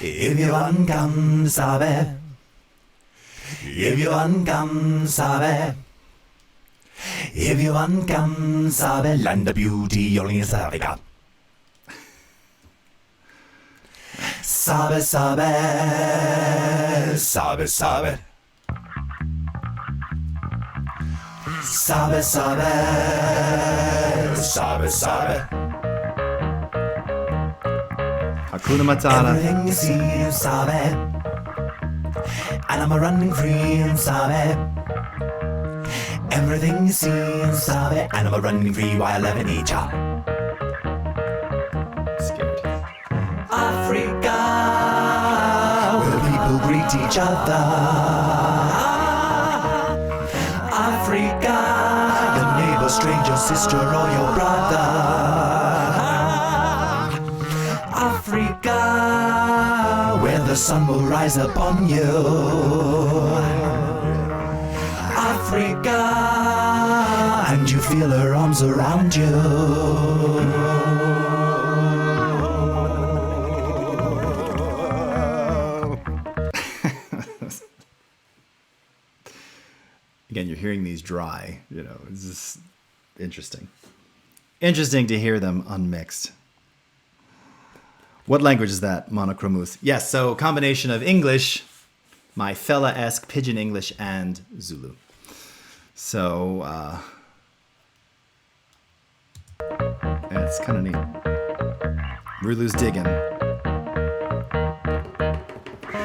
If you want come, Sabi. If you want come, Sabi. If you want come, Sabi. Land of beauty, only in South Africa. Sabi, Sabi. Sabi, Sabi. Sabi, Sabi. Sabi, Sabi. Hakuna Matata. Everything you see, Sabi. And I'm running free, Sabi. Everything you see, Sabi. And I'm running free while I live in nature. Scared. Africa, where people greet each other. Africa, your neighbor, stranger, sister, or your brother. Africa, where the sun will rise upon you. Africa, and you feel her arms around you. Again, you're hearing these dry, it's just interesting. Interesting to hear them unmixed. What language is that, Monochromus? Yes, so combination of English, my Fela-esque Pidgin English, and Zulu. So, it's kind of neat. Rulu's digging.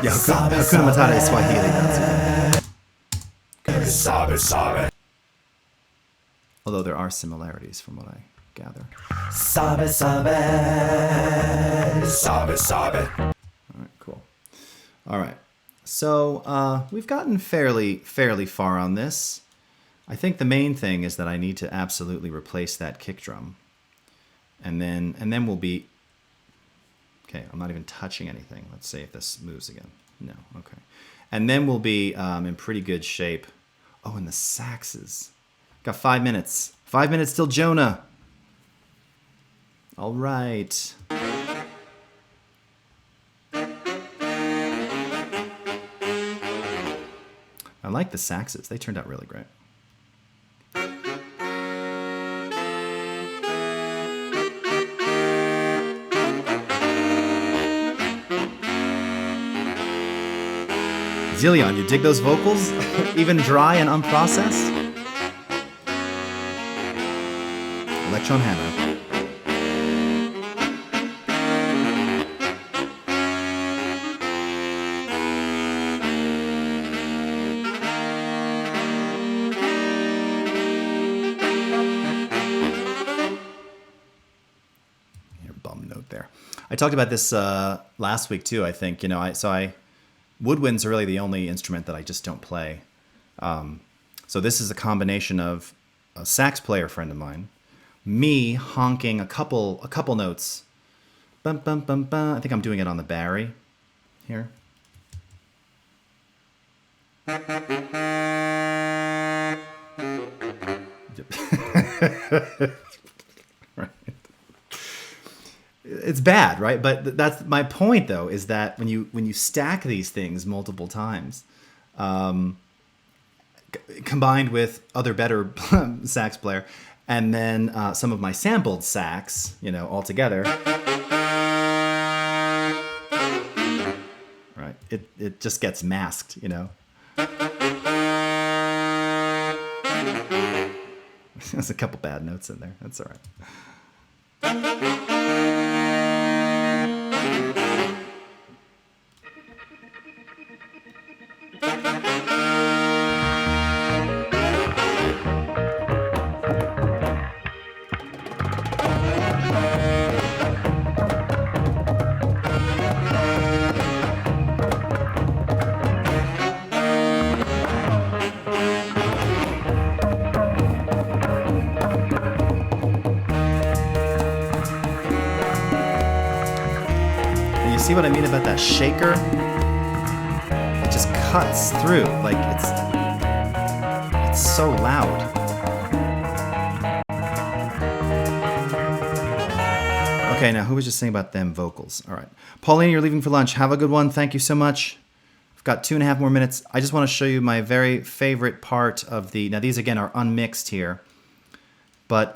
Yeah, Hakuna Matata is Swahili. Sabi, Sabi. Although there are similarities from what I gather. Sabi, Sabi. Sabi, Sabi. All right, cool. All right. So we've gotten fairly far on this. I think the main thing is that I need to absolutely replace that kick drum. And then we'll be... Okay, I'm not even touching anything. Let's see if this moves again. No, okay. And then we'll be in pretty good shape. Oh, and the saxes. Got 5 minutes. 5 minutes till Jonah. All right. I like the saxes. They turned out really great. Zillion, you dig those vocals? Even dry and unprocessed? Electron Hammer. Your bum note there. I talked about this last week too, I think. Woodwinds are really the only instrument that I just don't play. So this is a combination of a sax player friend of mine, me honking a couple notes. Bum, bum, bum, bum. I think I'm doing it on the Barry here. Right. It's bad, right? But that's my point, though, is that when you stack these things multiple times, combined with other better sax player, and then some of my sampled sax, you know, all together. Right, it just gets masked, you know. There's a couple bad notes in there. That's all right. See what I mean about that shaker? It just cuts through, like it's so loud. Okay, now who was just saying about them vocals? All right. Pauline, you're leaving for lunch. Have a good one. Thank you so much. I've got 2.5 more minutes. I just want to show you my very favorite part of the, now these again are unmixed here, but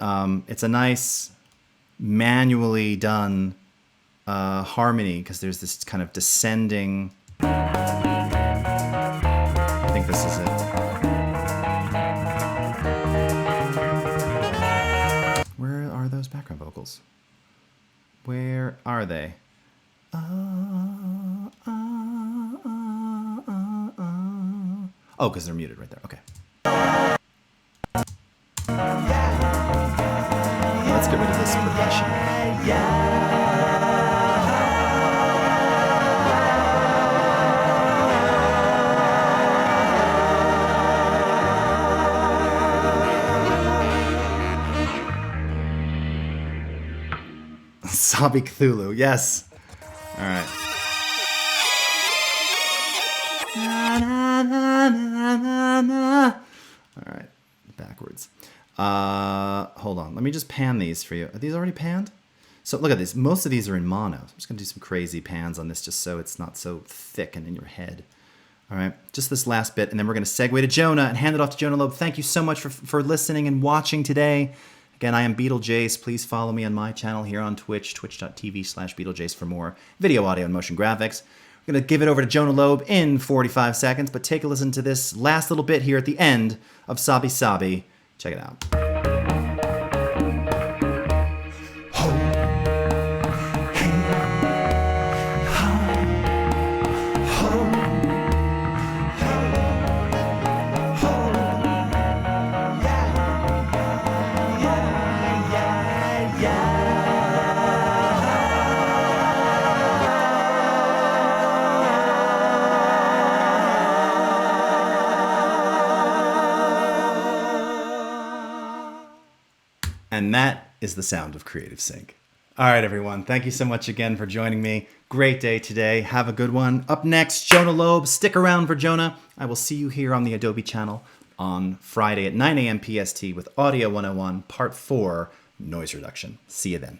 it's a nice manually done harmony, because there's this kind of descending. I think this is it. Where are those background vocals? Where are they? Oh, because they're muted right there. Okay. Let's get rid of this percussion. Sabi Cthulhu, yes. All right. All right, backwards. Hold on, let me just pan these for you. Are these already panned? So look at this. Most of these are in mono. I'm just gonna do some crazy pans on this just so it's not so thick and in your head. All right, just this last bit, and then we're gonna segue to Jonah and hand it off to Jonah Loeb. Thank you so much for listening and watching today. Again, I am Beetlejace. Please follow me on my channel here on Twitch, twitch.tv/Beetlejace for more video, audio, and motion graphics. We're going to give it over to Jonah Loeb in 45 seconds, but take a listen to this last little bit here at the end of Sabi Sabi. Check it out. And that is the sound of Creative Sync. All right, everyone. Thank you so much again for joining me. Great day today. Have a good one. Up next, Jonah Loeb. Stick around for Jonah. I will see you here on the Adobe channel on Friday at 9 a.m. PST with Audio 101 Part 4, Noise Reduction. See you then.